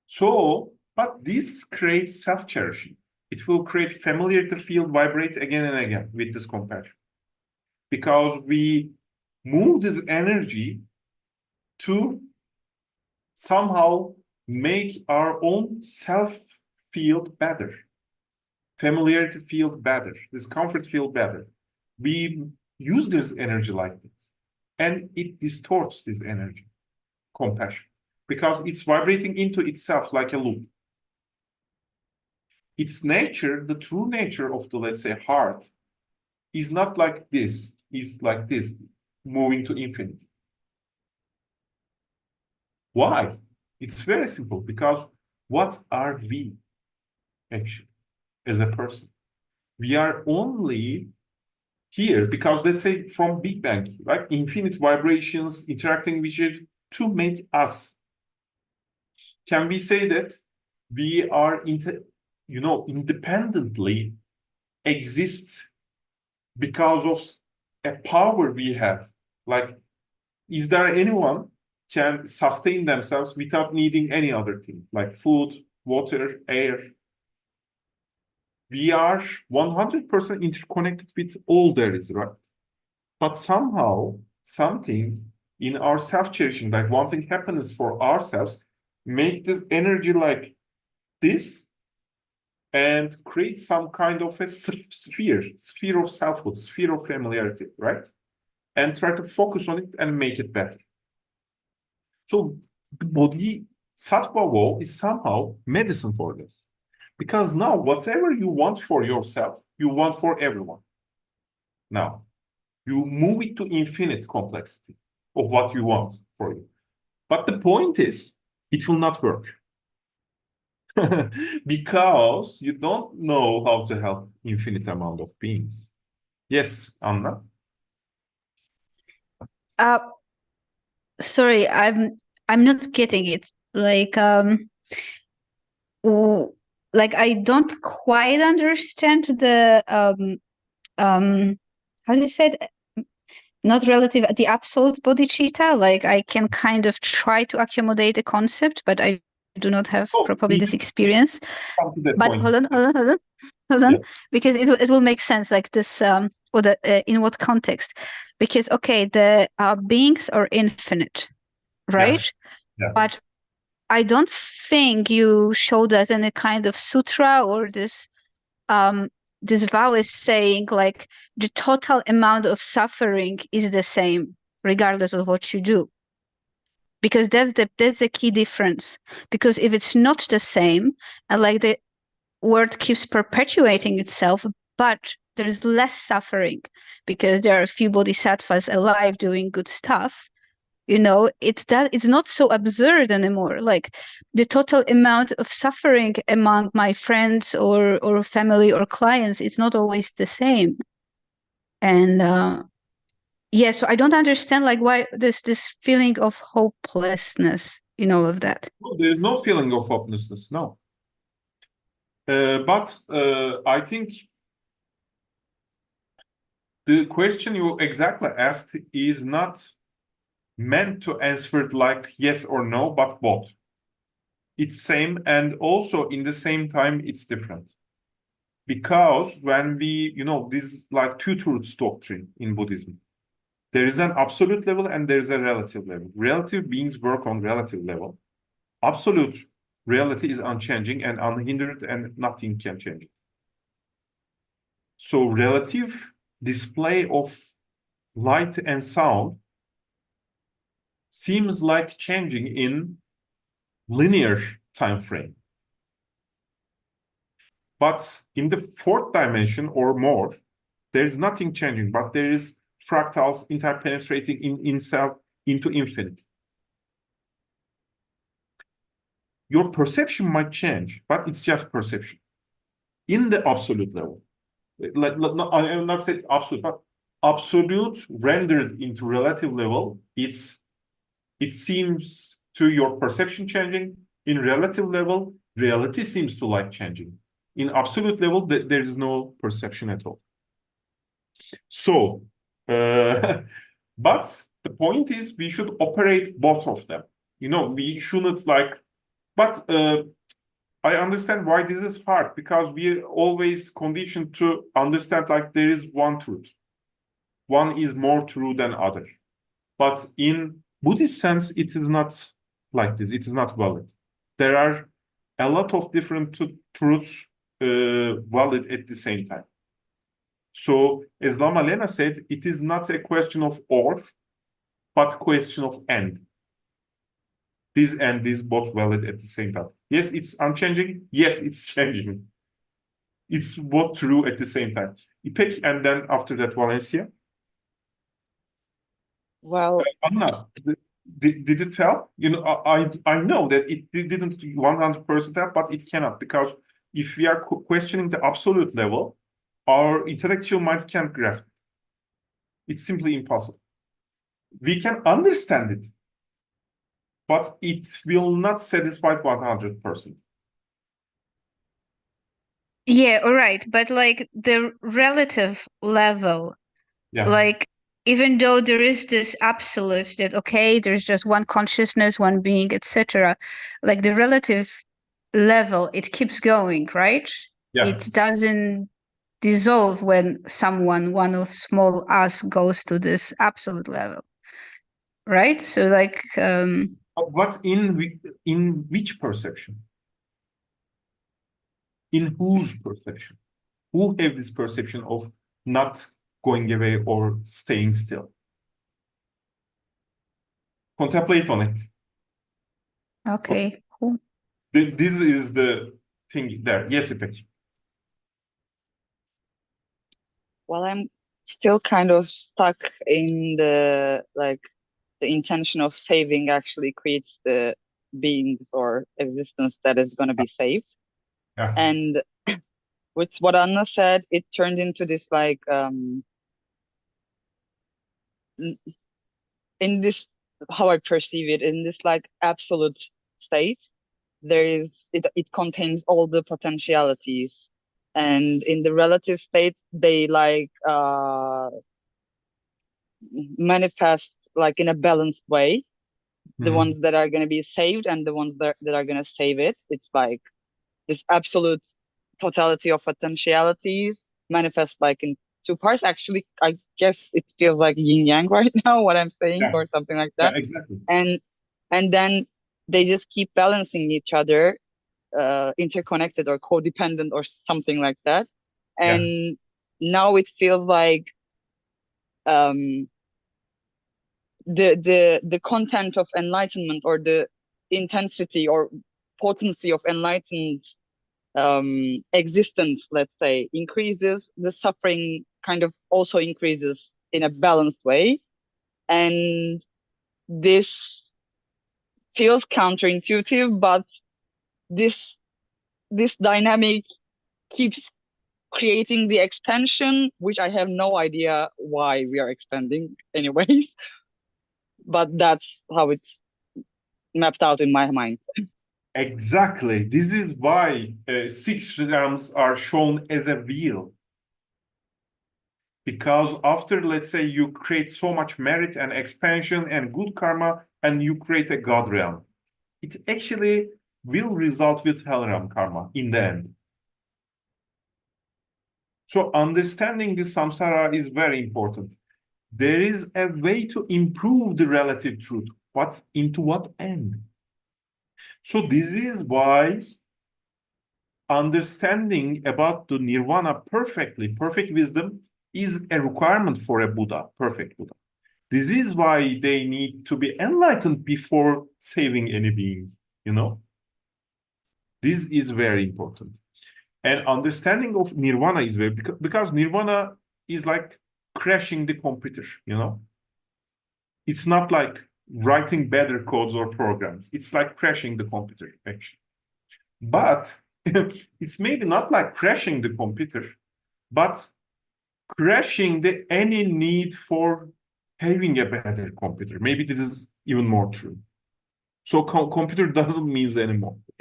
Speaker 1: So, but this creates self-cherishing. It will create familiarity field vibrate again and again with this compassion. Because we move this energy to somehow make our own self field better, familiarity field better, discomfort field better. We use this energy like this, and it distorts this energy, compassion, because it's vibrating into itself like a loop. Its nature, the true nature of the, let's say, heart, is not like this, is like this, moving to infinity. Why? It's very simple, because what are we actually as a person? We are only here because, let's say, from Big Bang, right? Infinite vibrations interacting with each other to make us. Can we say that we are independently exist because of a power we have? Like, is there anyone can sustain themselves without needing any other thing, like food, water, air? We are 100% interconnected with all there is, right? But somehow, something in our self-cherishing, like wanting happiness for ourselves, make this energy like this and create some kind of a sphere of selfhood, sphere of familiarity, right? And try to focus on it and make it better. So Bodhisattva vow is somehow medicine for this. Because now whatever you want for yourself, you want for everyone. Now, you move it to infinite complexity of what you want for you. But the point is, it will not work. Because you don't know how to help infinite amount of beings. Yes, Anna?
Speaker 6: Sorry, I'm not getting it. Like like I don't quite understand the how do you say it? Not relative, the absolute bodhicitta. Like I can kind of try to accommodate the concept, but I do not have probably this experience. But hold on,
Speaker 1: Yeah.
Speaker 6: because it will make sense, like this, or in what context? Because okay, the beings are infinite, right?
Speaker 1: Yeah.
Speaker 6: But I don't think you showed us any kind of sutra or this vow is saying like the total amount of suffering is the same regardless of what you do. Because that's the key difference. Because if it's not the same, and like the word keeps perpetuating itself, but there is less suffering because there are a few bodhisattvas alive doing good stuff, it's not so absurd anymore. Like the total amount of suffering among my friends or family or clients is not always the same. And yeah, so I don't understand like why there's this feeling of hopelessness in all of that.
Speaker 1: No, there is no feeling of hopelessness, no. But I think the question you exactly asked is not meant to answer it like yes or no, but both. It's same, and also in the same time, it's different. Because when we, this like two truths doctrine in Buddhism, there is an absolute level and there is a relative level. Relative beings work on relative level. Absolute reality is unchanging and unhindered, and nothing can change it. So relative display of light and sound seems like changing in linear time frame. But in the fourth dimension or more, there is nothing changing, but there is fractals interpenetrating into infinity. Your perception might change, but it's just perception. In the absolute level, I am not saying absolute, but absolute rendered into relative level, it seems to your perception changing. In relative level, reality seems to like changing. In absolute level, there is no perception at all. So, but the point is we should operate both of them. We shouldn't but I understand why this is hard, because we are always conditioned to understand like there is one truth. One is more true than other. But in Buddhist sense, it is not like this. It is not valid. There are a lot of different truths valid at the same time. So, as Lama Lena said, it is not a question of or, but question of and. This and this both valid at the same time. Yes, it's unchanging. Yes, it's changing. It's both true at the same time. İpek, and then after that, Valencia.
Speaker 4: Well,
Speaker 1: Anna, did it help? I know that it didn't 100% help, but it cannot, because if we are questioning the absolute level, our intellectual mind can't grasp it. It's simply impossible. We can understand it, but it will not satisfy 100%.
Speaker 6: Yeah, all right. But like the relative level,
Speaker 1: Yeah.
Speaker 6: like even though there is this absolute that, okay, there's just one consciousness, one being, etc., like the relative level, it keeps going, right?
Speaker 1: Yeah.
Speaker 6: It doesn't dissolve when one of small us goes to this absolute level, right? So like
Speaker 1: What in which perception? In whose perception? Who have this perception of not going away or staying still? Contemplate on it.
Speaker 6: okay, cool.
Speaker 1: This is the thing there. Yes, İpek.
Speaker 4: well, I'm still kind of stuck in the intention of saving actually creates the beings or existence that is going to be saved.
Speaker 1: Yeah.
Speaker 4: And with what Anna said, it turned into this in this, how I perceive it, in this like absolute state, it contains all the potentialities, and in the relative state they manifest like in a balanced way. The ones that are going to be saved and the ones that are going to save it, it's like this absolute totality of potentialities manifest like in two parts. Actually, I guess it feels like yin yang right now, what I'm saying,
Speaker 1: Yeah.
Speaker 4: or something like that.
Speaker 1: Yeah, exactly.
Speaker 4: And then they just keep balancing each other, interconnected or codependent or something like that. And now it feels like the content of enlightenment, or the intensity or potency of enlightened existence, let's say, increases. The suffering kind of also increases in a balanced way, and this feels counterintuitive, but this dynamic keeps creating the expansion, which I have no idea why we are expanding anyways, but that's how it's mapped out in my mind.
Speaker 1: Exactly. This is why 6 realms are shown as a wheel. Because after, let's say, you create so much merit and expansion and good karma, and you create a God realm, it actually will result with hell realm karma in the end. So understanding the samsara is very important. There is a way to improve the relative truth, but into what end? So this is why understanding about the nirvana perfectly, perfect wisdom, is a requirement for a Buddha, perfect Buddha. This is why they need to be enlightened before saving any being, you know? This is very important. And understanding of nirvana is very, because nirvana is like crashing the computer, you know? It's not like writing better codes or programs. It's like crashing the computer, actually. But it's maybe not like crashing the computer, but crashing the any need for having a better computer. Maybe this is even more true. So computer doesn't mean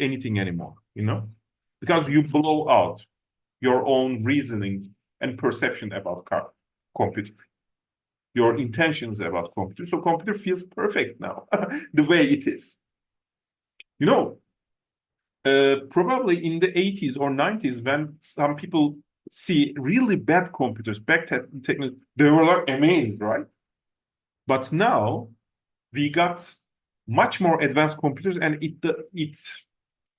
Speaker 1: anything anymore, you know, because you blow out your own reasoning and perception about computer, your intentions about computer. So computer feels perfect now, the way it is. You know, probably in the 80s or 90s, when some people see really bad computers, bad technology, they were like amazed, right? But now we got much more advanced computers, and it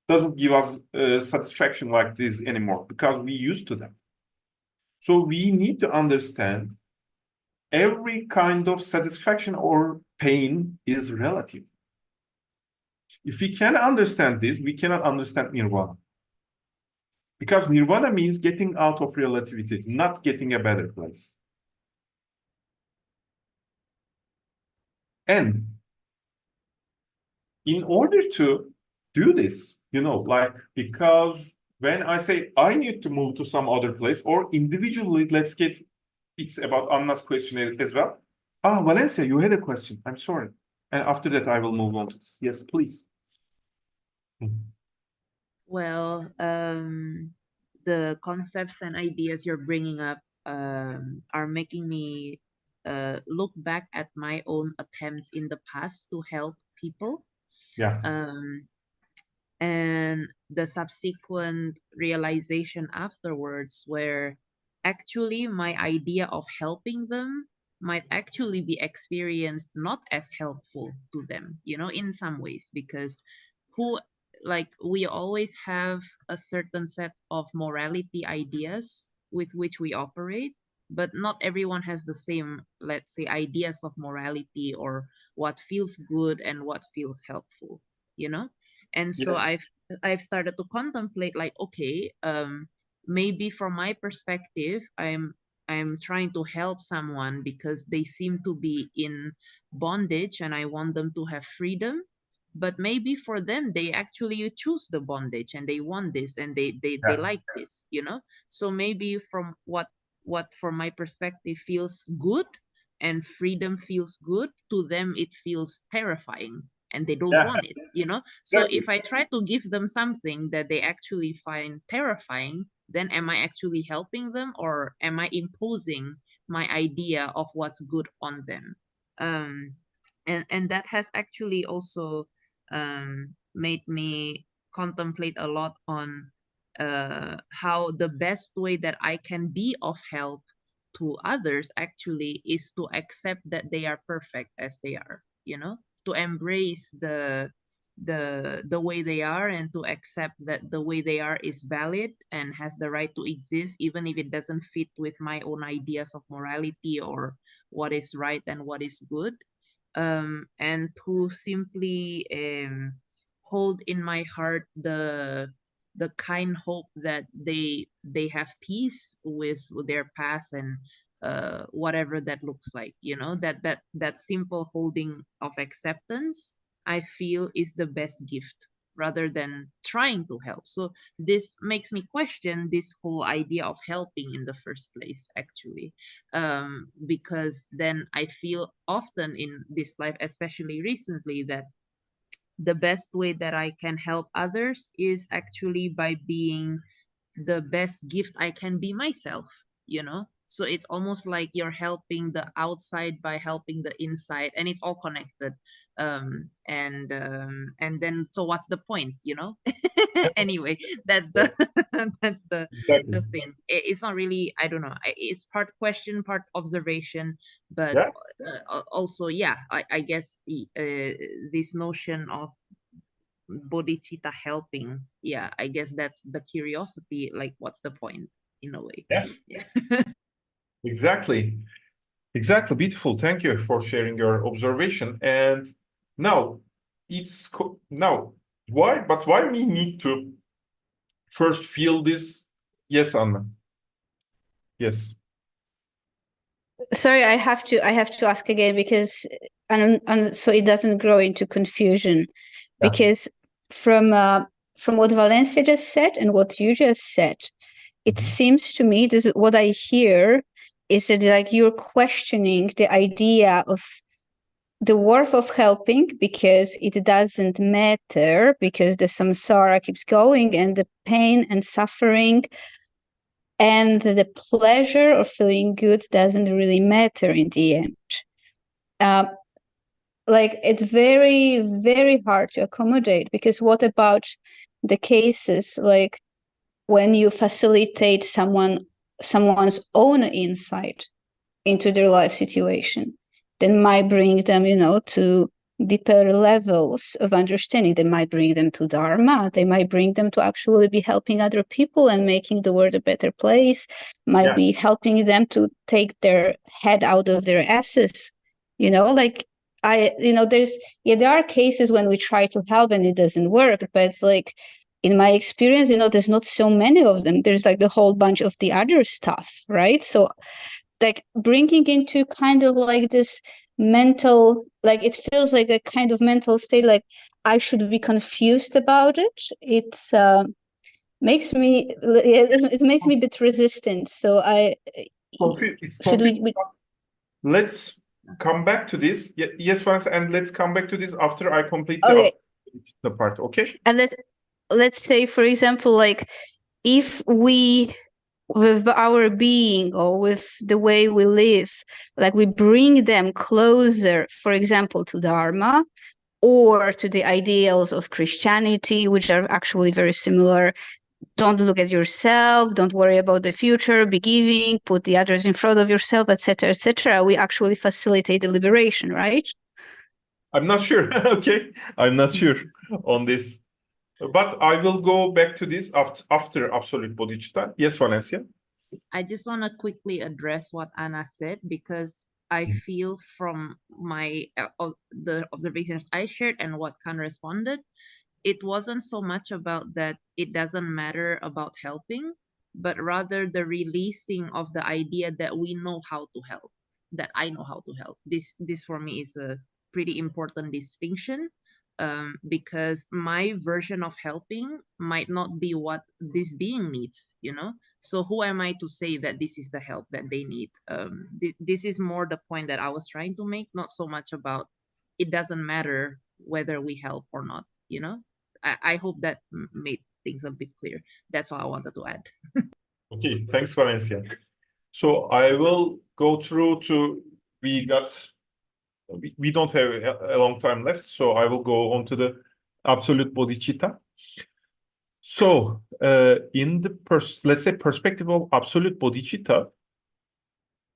Speaker 1: doesn't give us satisfaction like this anymore because we used to them. So we need to understand every kind of satisfaction or pain is relative. If we can understand this, we cannot understand nirvana. Because nirvana means getting out of relativity, not getting a better place. And in order to do this, you know, like, because when I say I need to move to some other place, or individually, let's get, it's about Anna's question as well. Ah, Valencia, you had a question. I'm sorry. And after that, I will move on to this. Yes, please.
Speaker 2: Well, the concepts and ideas you're bringing up are making me look back at my own attempts in the past to help people.
Speaker 1: Yeah.
Speaker 2: And the subsequent realization afterwards, where actually my idea of helping them might actually be experienced not as helpful to them, you know, in some ways, because who like we always have a certain set of morality ideas with which we operate, but not everyone has the same, let's say, ideas of morality or what feels good and what feels helpful, you know. And so
Speaker 1: Yeah.
Speaker 2: I've started to contemplate, like, okay, maybe from my perspective, I'm trying to help someone because they seem to be in bondage and I want them to have freedom. But maybe for them, they actually choose the bondage and they want this and they like this, you know. So maybe from what from my perspective feels good and freedom feels good, to them it feels terrifying and they don't want it, you know. So
Speaker 1: Exactly.
Speaker 2: if I try to give them something that they actually find terrifying, then am I actually helping them, or am I imposing my idea of what's good on them? And that has actually also made me contemplate a lot on how the best way that I can be of help to others actually is to accept that they are perfect as they are, you know, to embrace the way they are, and to accept that the way they are is valid and has the right to exist, even if it doesn't fit with my own ideas of morality or what is right and what is good. And to simply hold in my heart the kind hope that they have peace with their path, and whatever that looks like, you know, that simple holding of acceptance, I feel, is the best gift, rather than trying to help. So this makes me question this whole idea of helping in the first place, actually, because then I feel often in this life, especially recently, that the best way that I can help others is actually by being the best gift I can be myself, you know, So it's almost like you're helping the outside by helping the inside, and it's all connected. And then so what's the point, you know? Anyway, that's the that's the
Speaker 1: Exactly.
Speaker 2: thing. It's not really, I don't know. It's part question, part observation, but
Speaker 1: Yeah.
Speaker 2: also, yeah, I guess this notion of bodhicitta helping, yeah, I guess that's the curiosity, like what's the point in a way.
Speaker 1: Yeah.
Speaker 2: Yeah.
Speaker 1: Exactly. Exactly. Beautiful. Thank you for sharing your observation. And now now why we need to first feel this? Yes, Anna. Yes.
Speaker 6: Sorry, I have to ask again because and so it doesn't grow into confusion.
Speaker 1: Yeah.
Speaker 6: Because from what Valencia just said and what you just said, it seems to me this what I hear is that like you're questioning the idea of the worth of helping because it doesn't matter, because the samsara keeps going and the pain and suffering and the pleasure of feeling good doesn't really matter in the end. Like it's very, very hard to accommodate, because what about the cases like when you facilitate someone's own insight into their life situation, then might bring them, to deeper levels of understanding. They might bring them to Dharma. They might bring them to actually be helping other people and making the world a better place, might be helping them to take their head out of their asses. Like there are cases when we try to help and it doesn't work, but it's like, in my experience, there's not so many of them. There's like the whole bunch of the other stuff, right? So like bringing into kind of like this mental, like it feels like a kind of mental state, like I should be confused about it. It's makes me it makes me a bit resistant. So
Speaker 1: It's
Speaker 6: should
Speaker 1: confusing.
Speaker 6: we
Speaker 1: Let's come back to this. Yes, Vanessa, and let's come back to this after I complete
Speaker 6: okay.
Speaker 1: the part. Okay.
Speaker 6: And let's say, for example, like if we, with our being or with the way we live, like we bring them closer, for example, to Dharma or to the ideals of Christianity, which are actually very similar. Don't look at yourself, don't worry about the future, be giving, put the others in front of yourself, etc., etc. We actually facilitate the liberation, right?
Speaker 1: I'm not sure. Okay. I'm not sure on this. But I will go back to this after absolute bodhicitta. Yes, Valencia.
Speaker 2: I just want to quickly address what Anna said, because I feel from my the observations I shared and what Khan responded, it wasn't so much about that it doesn't matter about helping, but rather the releasing of the idea that we know how to help, that I know how to help. This for me is a pretty important distinction, because my version of helping might not be what this being needs, So who am I to say that this is the help that they need? This is more the point that I was trying to make, not so much about it doesn't matter whether we help or not, I hope that made things a bit clear. That's all I wanted to add.
Speaker 1: Okay, thanks, Valencia. So I will go through to, we don't have a long time left, so I will go on to the absolute bodhicitta. So in the let's say perspective of absolute bodhicitta,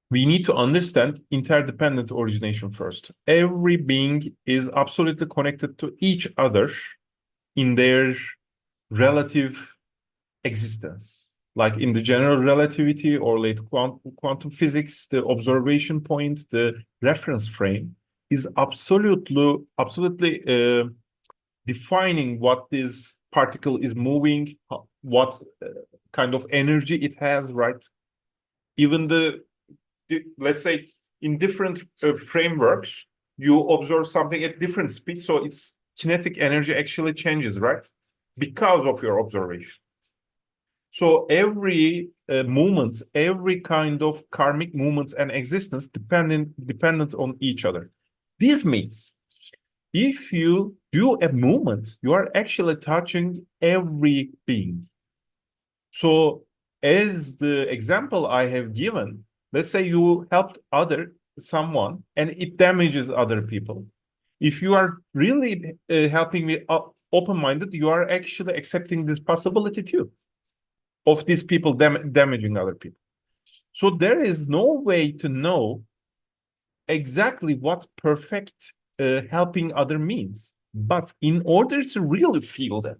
Speaker 1: we need to understand interdependent origination first. Every being is absolutely connected to each other in their relative existence. Like in the general relativity or late quantum physics, the observation point, the reference frame is absolutely defining what this particle is moving, what kind of energy it has, right? Even let's say in different frameworks, you observe something at different speeds, so its kinetic energy actually changes, right? Because of your observation. So every movement, every kind of karmic movement and existence dependent on each other. This means if you do a movement, you are actually touching every being. So as the example I have given, let's say you helped someone and it damages other people. If you are really helping me open-minded, you are actually accepting this possibility too of these people damaging other people. So there is no way to know exactly what perfect helping other means. But in order to really feel that,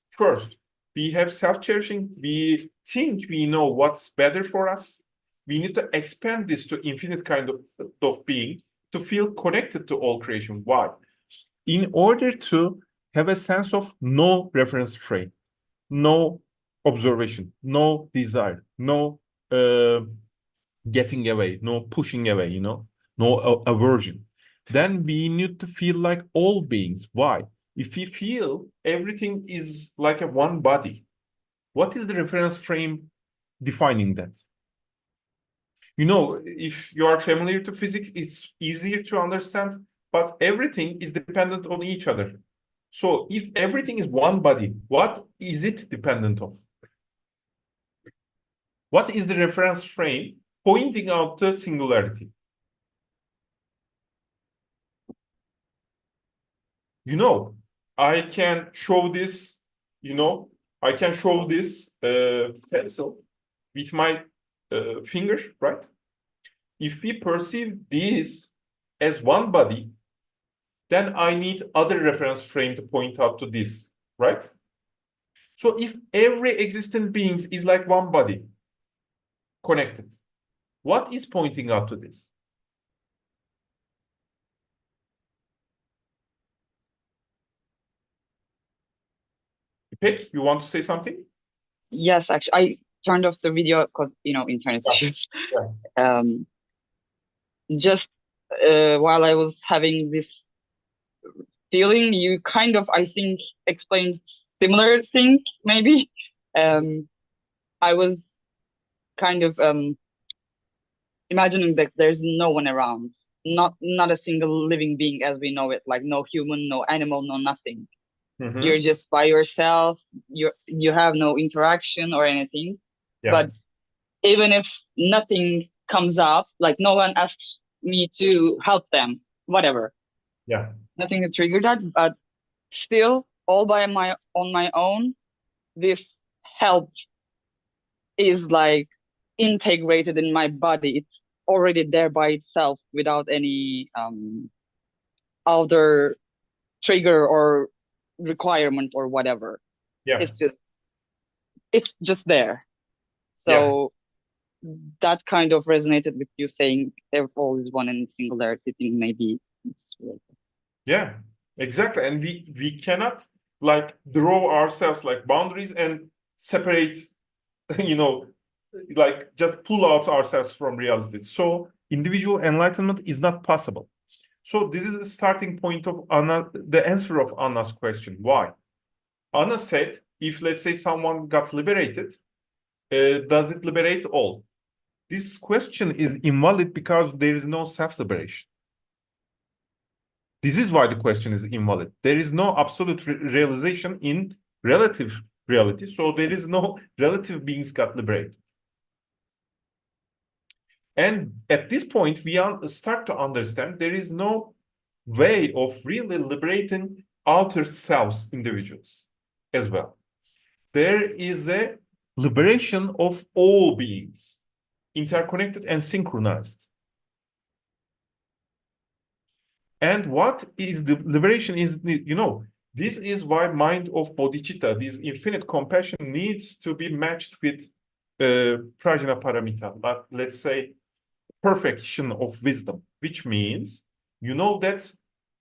Speaker 1: first, we have self-cherishing, we think we know what's better for us. We need to expand this to infinite kind of being to feel connected to all creation. Why? In order to have a sense of no reference frame, no observation, no desire, no getting away, no pushing away, no aversion. Then we need to feel like all beings. Why? If we feel everything is like a one body, what is the reference frame defining that? If you are familiar to physics, it's easier to understand, but everything is dependent on each other. So if everything is one body, what is it dependent of? What is the reference frame pointing out the singularity? I can show this, I can show this pencil with my finger, right? If we perceive this as one body, then I need other reference frame to point out to this, right? So if every existent being is like one body, connected, what is pointing out to this? İpek, you want to say something?
Speaker 4: Yes, actually, I turned off the video because, internet issues.
Speaker 1: Yeah.
Speaker 4: Just while I was having this feeling, you kind of, I think, explained similar thing, maybe. I was kind of imagining that there's no one around, not a single living being as we know it, like no human, no animal, no nothing.
Speaker 1: Mm-hmm.
Speaker 4: You're just by yourself. You have no interaction or anything.
Speaker 1: Yeah.
Speaker 4: But even if nothing comes up, like no one asks me to help them, whatever.
Speaker 1: Yeah.
Speaker 4: Nothing to trigger that, but still, all on my own, this help is like integrated in my body. It's already there by itself without any outer trigger or requirement or whatever.
Speaker 1: Yeah.
Speaker 4: It's just there. So that kind of resonated with you saying there always one in singularity thing. Maybe it's really...
Speaker 1: Yeah, exactly. And we cannot like draw ourselves like boundaries and separate, like just pull out ourselves from reality. So individual enlightenment is not possible. So this is the starting point of the answer of Anna's question. Why? Anna said, if let's say someone got liberated, does it liberate all? This question is invalid because there is no self-liberation. This is why the question is invalid. There is no absolute realization in relative reality. So there is no relative beings got liberated. And at this point, we start to understand there is no way of really liberating outer selves individuals as well. There is a liberation of all beings, interconnected and synchronized. And what is the liberation is, this is why mind of Bodhicitta, this infinite compassion, needs to be matched with prajna paramita, but let's say perfection of wisdom, which means that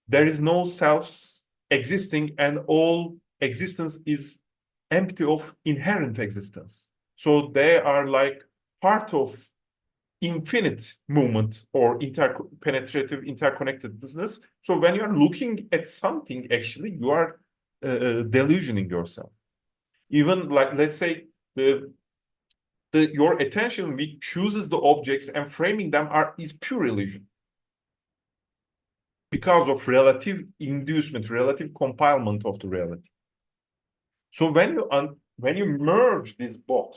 Speaker 1: there is no selves existing and all existence is empty of inherent existence. So they are like part of infinite movement or interpenetrative interconnectedness. So when you are looking at something, actually, you are delusioning yourself. Even like, let's say, your attention which chooses the objects and framing them is pure illusion. Because of relative inducement, relative compilement of the reality. So when you merge this both,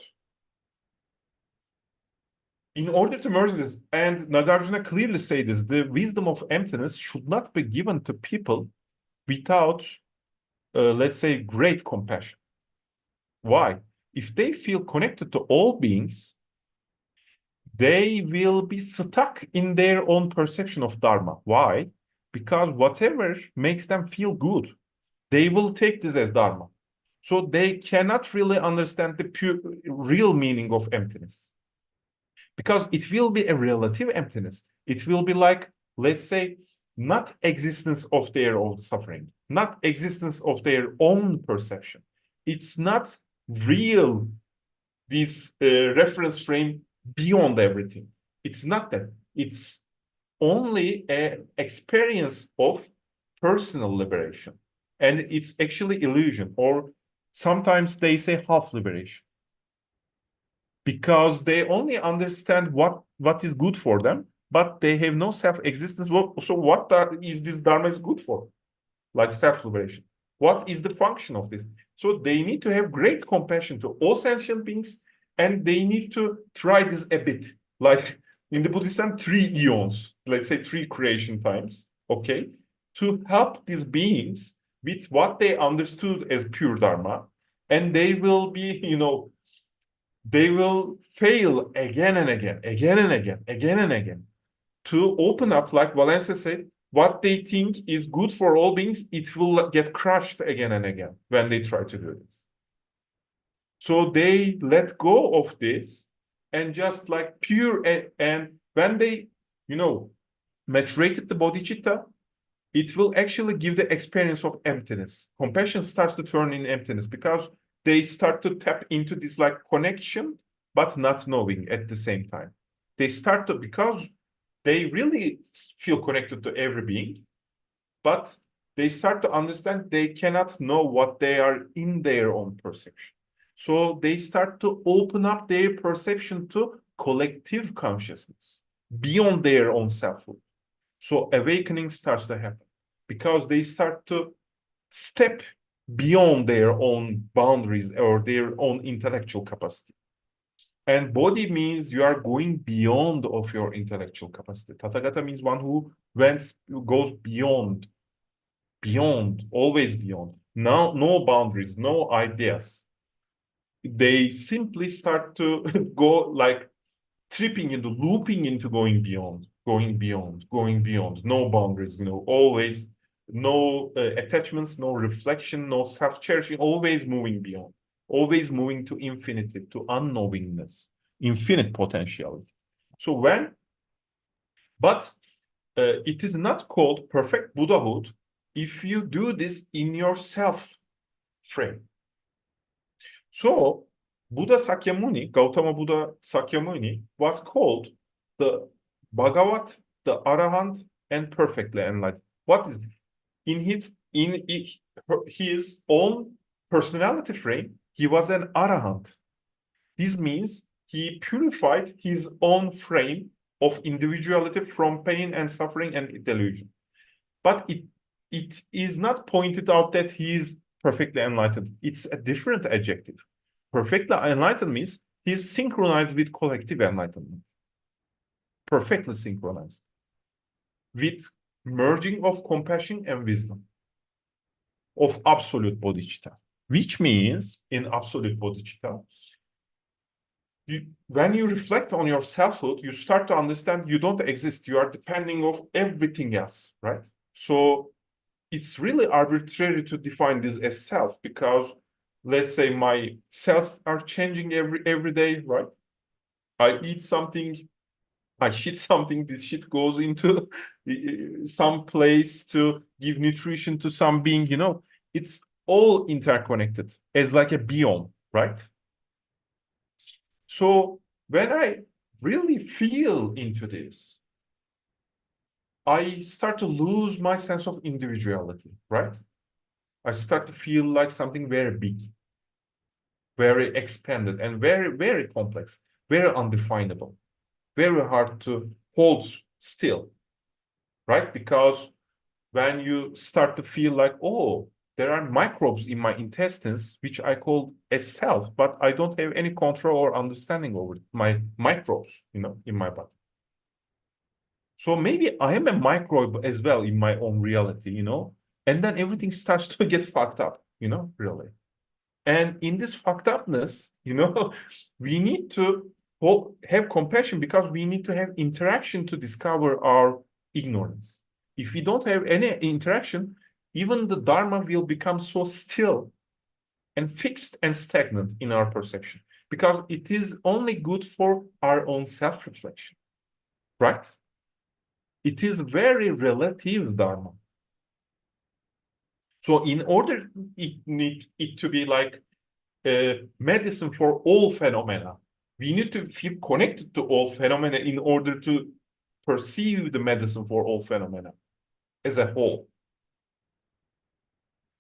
Speaker 1: in order to merge this, and Nagarjuna clearly say this, the wisdom of emptiness should not be given to people without, let's say, great compassion. Why? If they feel connected to all beings, they will be stuck in their own perception of Dharma. Why? Because whatever makes them feel good, they will take this as Dharma. So they cannot really understand the pure, real meaning of emptiness. Because it will be a relative emptiness. It will be like, let's say, not existence of their own suffering, not existence of their own perception. It's not real, this reference frame beyond everything. It's not that. It's only an experience of personal liberation. And it's actually illusion, or sometimes they say half liberation. Because they only understand what is good for them, but they have no self-existence. So what is this Dharma is good for? Like self-liberation. What is the function of this? So they need to have great compassion to all sentient beings, and they need to try this a bit. Like in the Buddhism, 3 eons, let's say 3 creation times, okay, to help these beings with what they understood as pure Dharma, and they will be, they will fail again and again, again and again, again and again, to open up, like Valencia said, what they think is good for all beings, it will get crushed again and again when they try to do this. So they let go of this and just like pure, and when they, maturated the bodhicitta, it will actually give the experience of emptiness. Compassion starts to turn in emptiness because they start to tap into this like connection, but not knowing at the same time. They start to, because they really feel connected to every being, but they start to understand they cannot know what they are in their own perception. So they start to open up their perception to collective consciousness beyond their own selfhood. So awakening starts to happen because they start to step beyond their own boundaries or their own intellectual capacity. And bodhi means you are going beyond of your intellectual capacity. Tathagata means one who goes beyond, always beyond. Now, no boundaries, no ideas. They simply start to go like looping into going beyond, no boundaries, always no attachments, no reflection, no self-cherishing, always moving beyond, always moving to infinity, to unknowingness, infinite potentiality. So but it is not called perfect Buddhahood if you do this in your self frame. So Buddha Sakyamuni, Gautama Buddha Sakyamuni, was called the Bhagavat, the Arahant, and perfectly enlightened. What is in his own personality frame? He was an Arahant. This means he purified his own frame of individuality from pain and suffering and delusion. But it is not pointed out that he is perfectly enlightened. It's a different adjective. Perfectly enlightened means he's synchronized with collective enlightenment. Perfectly synchronized. With merging of compassion and wisdom. Of absolute bodhicitta. Which means, in absolute bodhicitta, when you reflect on your selfhood, you start to understand you don't exist. You are depending on everything else, right? So it's really arbitrary to define this as self because let's say my cells are changing every day, right? I eat something, I shit something, this shit goes into some place to give nutrition to some being, it's all interconnected as like a biome, right? So when I really feel into this, I start to lose my sense of individuality, right? I start to feel like something very big, very expanded, and very, very complex, very undefinable, very hard to hold still, right? Because when you start to feel like, oh, there are microbes in my intestines, which I call as self, but I don't have any control or understanding over my microbes, in my body. So maybe I am a microbe as well in my own reality, and then everything starts to get fucked up, really. And in this fucked upness, we need to have compassion because we need to have interaction to discover our ignorance. If we don't have any interaction, even the Dharma will become so still and fixed and stagnant in our perception because it is only good for our own self-reflection, right? It is very relative Dharma. So in order it to be like medicine for all phenomena, we need to feel connected to all phenomena in order to perceive the medicine for all phenomena as a whole.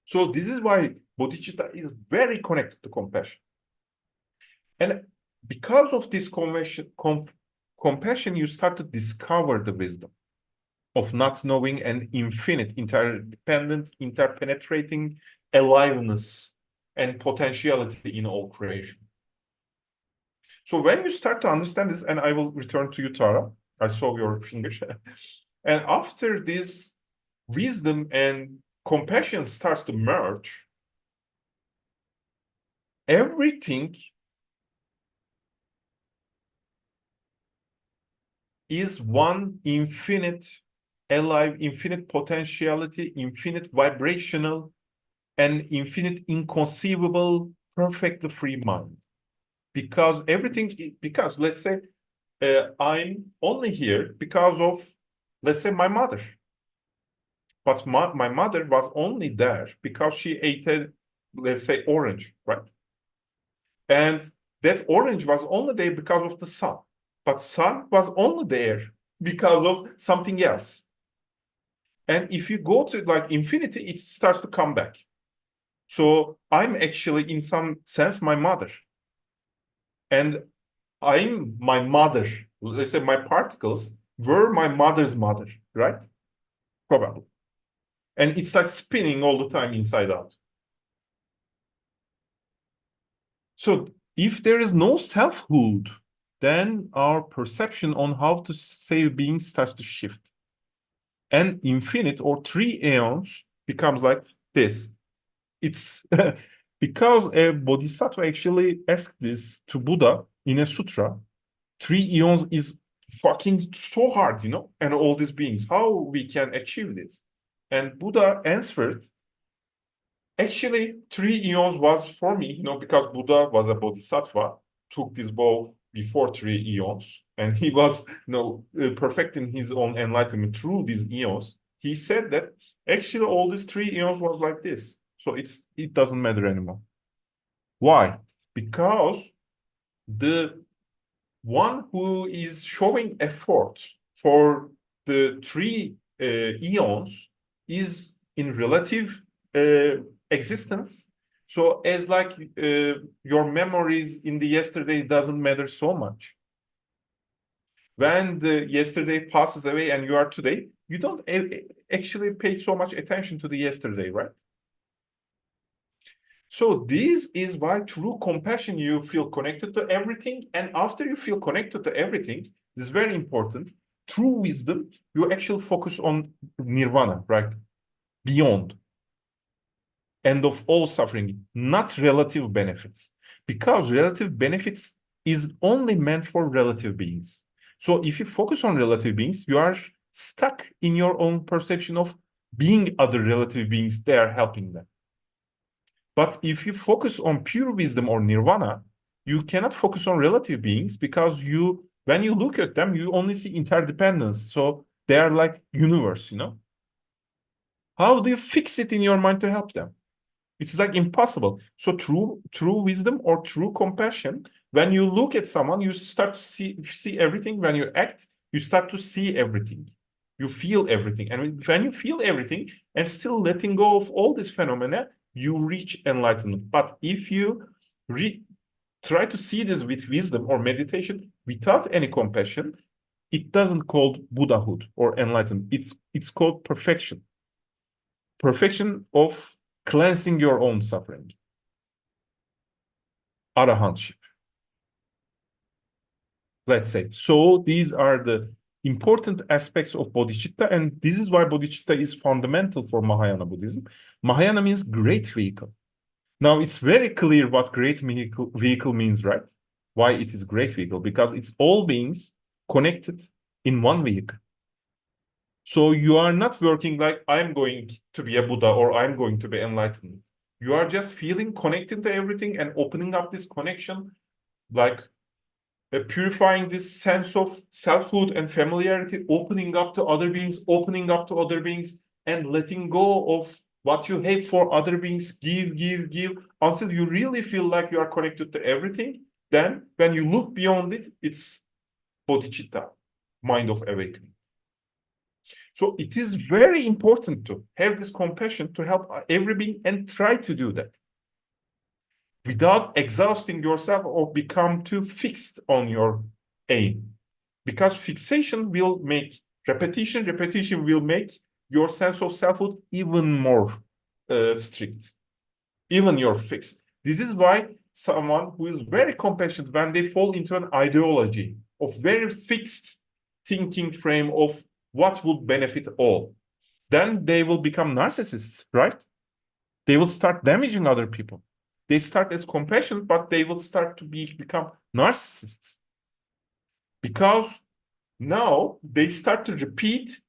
Speaker 1: So this is why Bodhicitta is very connected to compassion. And because of this compassion, you start to discover the wisdom of not knowing an infinite, interdependent, interpenetrating aliveness and potentiality in all creation. So when you start to understand this, and I will return to you, Tara, I saw your fingers. And after this wisdom and compassion starts to merge, everything is one infinite, alive, infinite potentiality, infinite vibrational, and infinite inconceivable, perfectly free mind. Because because let's say I'm only here because of, let's say, my mother. But my mother was only there because she ate a, let's say, orange, right? And that orange was only there because of the sun. But sun was only there because of something else. And if you go to like infinity, it starts to come back. So I'm actually, in some sense, my mother. And I'm my mother. Let's say my particles were my mother's mother, right? Probably. And it's like spinning all the time inside out. So if there is no selfhood, then our perception on how to save beings starts to shift. And infinite or 3 aeons becomes like this. It's because a bodhisattva actually asked this to Buddha in a sutra. 3 eons is fucking so hard, and all these beings, how we can achieve this? And Buddha answered, actually, 3 eons was for me, because Buddha was a bodhisattva, took this vow before 3 eons, and he was, perfecting his own enlightenment through these eons. He said that actually all these 3 eons was like this. So it doesn't matter anymore. Why? Because the one who is showing effort for the 3 eons is in relative existence. So as like your memories in the yesterday doesn't matter so much. When the yesterday passes away and you are today, you don't actually pay so much attention to the yesterday, right? So this is why through compassion, you feel connected to everything. And after you feel connected to everything, this is very important. Through wisdom, you actually focus on nirvana, right? Beyond. End of all suffering, not relative benefits. Because relative benefits is only meant for relative beings. So if you focus on relative beings, you are stuck in your own perception of being other relative beings, they are helping them. But if you focus on pure wisdom or nirvana, you cannot focus on relative beings because when you look at them, you only see interdependence. So they are like universe, How do you fix it in your mind to help them? It's like impossible. So true wisdom or true compassion, when you look at someone, you start to see everything. When you act, you start to see everything. You feel everything. And when you feel everything and still letting go of all these phenomena, you reach enlightenment. But if you try to see this with wisdom or meditation without any compassion, it doesn't called Buddhahood or enlightenment. It's called perfection. Perfection of cleansing your own suffering. Arahantship. Let's say. So these are the important aspects of bodhicitta, and this is why bodhicitta is fundamental for Mahayana Buddhism. Mahayana means great vehicle. Now it's very clear what great vehicle means, right? Why it is great vehicle, because it's all beings connected in one vehicle. So you are not working like I'm going to be a Buddha or I'm going to be enlightened. You are just feeling connected to everything and opening up this connection, like purifying this sense of selfhood and familiarity, opening up to other beings, and letting go of what you have for other beings, give, until you really feel like you are connected to everything. Then when you look beyond it, it's bodhicitta, mind of awakening. So it is very important to have this compassion to help every being and try to do that without exhausting yourself or become too fixed on your aim. Because fixation will make repetition will make your sense of selfhood even more strict, even you're fixed. This is why someone who is very compassionate, when they fall into an ideology of very fixed thinking frame of what would benefit all, then they will become narcissists, right? They will start damaging other people. They start as compassionate, but they will start to become narcissists. Because now they start to repeat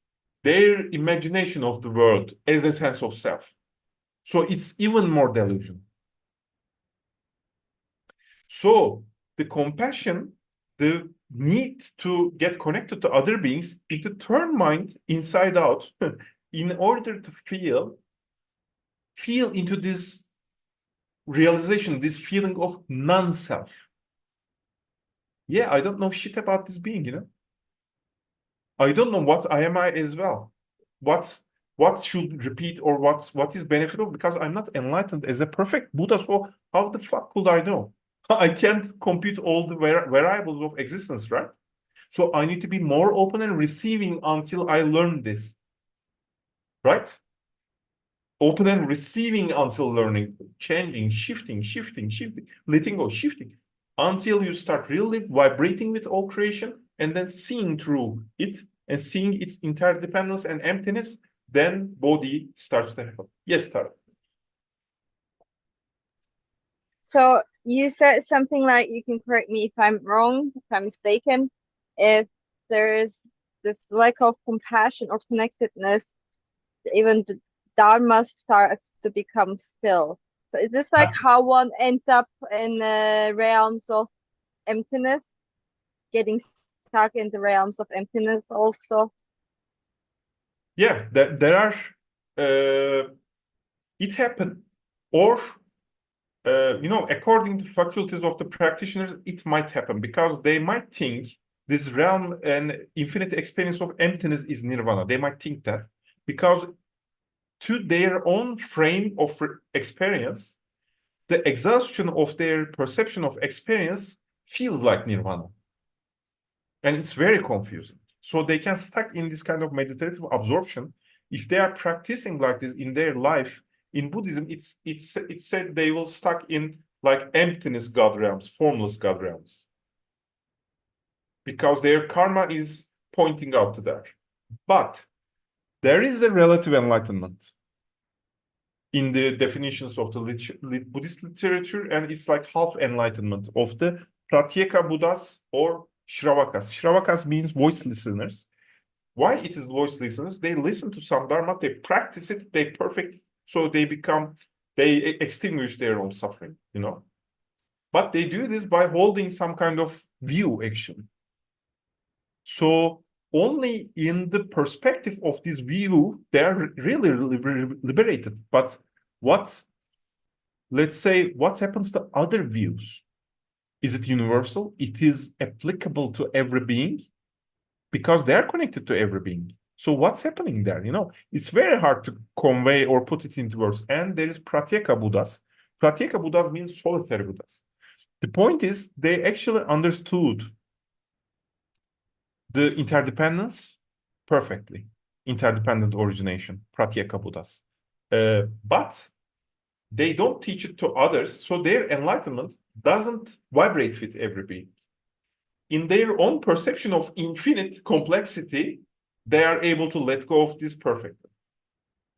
Speaker 1: their imagination of the world as a sense of self. So it's even more delusion. So the compassion, the need to get connected to other beings, is to turn mind inside out in order to feel into this realization, this feeling of non-self. Yeah, I don't know shit about this being, you know. I don't know what I am as well. What should repeat or what is beneficial, because I'm not enlightened as a perfect Buddha. So how the fuck could I know? I can't compute all the variables of existence, right? So I need to be more open and receiving until I learn this, right? Open and receiving until learning, changing, shifting, letting go, shifting, until you start really vibrating with all creation and then seeing through it and seeing its interdependence and emptiness. Then Bodhi starts to happen. Yes, Tara.
Speaker 3: So you said something like, you can correct me if I'm wrong, if I'm mistaken, if there's this lack of compassion or connectedness, even the Dharma starts to become still. So is this like how one ends up in the realms of emptiness, getting stuck in the realms of emptiness also?
Speaker 1: Yeah, there are, it happened, or according to faculties of the practitioners, it might happen because they might think this realm and infinite experience of emptiness is nirvana. They might think that because to their own frame of experience, the exhaustion of their perception of experience feels like nirvana. And it's very confusing. So they can stuck in this kind of meditative absorption. If they are practicing like this in their life, in Buddhism, it's said they will stuck in like emptiness God realms, formless God realms, because their karma is pointing out to that. But there is a relative enlightenment in the definitions of the Buddhist literature, and it's like half enlightenment of the Pratyeka Buddhas or Shravakas. Shravakas means voice listeners. Why it is voice listeners? They listen to some Dharma, they practice it, they perfect, so they extinguish their own suffering, you know. But they do this by holding some kind of view action. So only in the perspective of this view, they are really liberated. But let's say, what happens to other views? Is it universal? It is applicable to every being because they are connected to every being. So what's happening there? You know, it's very hard to convey or put it into words. And there is Pratyeka Buddhas. Pratyeka Buddhas means solitary Buddhas. The point is they actually understood the interdependence perfectly. Interdependent origination, Pratyeka Buddhas. But they don't teach it to others, so their enlightenment doesn't vibrate with every being. In their own perception of infinite complexity, they are able to let go of this perfectly.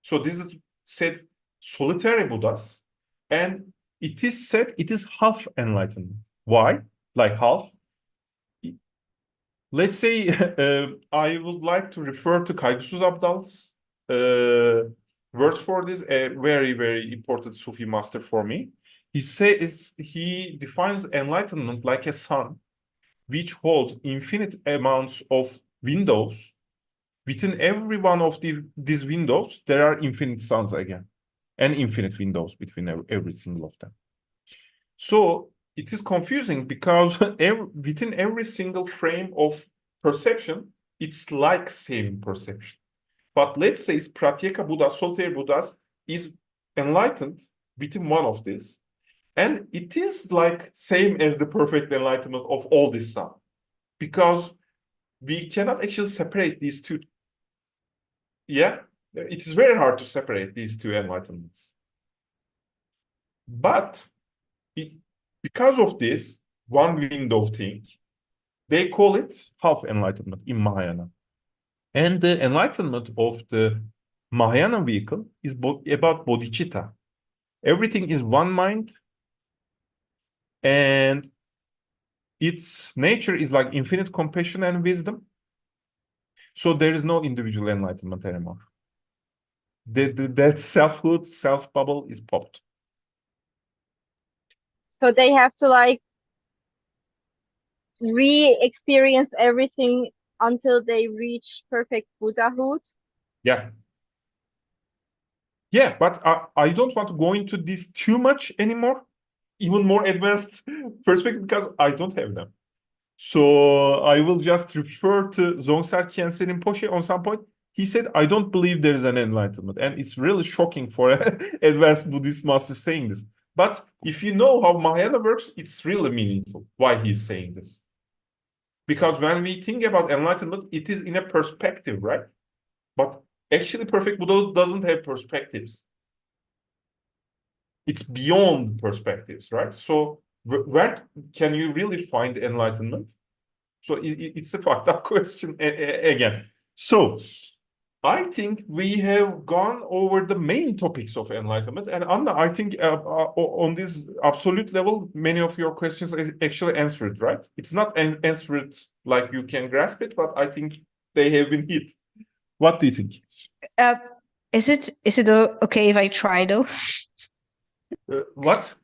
Speaker 1: So this is said solitary Buddhas, and it is said it is half enlightenment. Why? Like half? Let's say I would like to refer to Kaygısız Abdal's words for this, a very, very important Sufi master for me. He defines enlightenment like a sun, which holds infinite amounts of windows. Within every one of these windows, there are infinite suns again, and infinite windows between every single of them. So it is confusing because within every single frame of perception, it's like same perception. But let's say Pratyeka Buddha, solitary Buddhas, is enlightened within one of these. And it is like same as the perfect enlightenment of all this sun. Because we cannot actually separate these two. Yeah, it is very hard to separate these two enlightenments. But because of this one window thing, they call it half enlightenment in Mahayana. And the enlightenment of the Mahayana vehicle is about bodhicitta. Everything is one mind, and its nature is like infinite compassion and wisdom. So there is no individual enlightenment anymore. That selfhood, self-bubble is popped.
Speaker 3: So they have to like re-experience everything until they reach perfect Buddhahood.
Speaker 1: Yeah. Yeah, but I don't want to go into this too much anymore. Even more advanced perspective, because I don't have them. So I will just refer to Dzongtsar Khyentse Rinpoche on some point. He said, I don't believe there is an enlightenment. And it's really shocking for an advanced Buddhist master saying this. But if you know how Mahayana works, it's really meaningful why he's saying this. Because when we think about enlightenment, it is in a perspective, right? But actually, perfect Buddha doesn't have perspectives. It's beyond perspectives, right? So where can you really find enlightenment? So it's a fucked up question again. So I think we have gone over the main topics of enlightenment. And Anna, I think on this absolute level, many of your questions are actually answered, right? It's not answered like you can grasp it, but I think they have been hit. What do you think?
Speaker 6: Is it okay if I try though?
Speaker 1: What?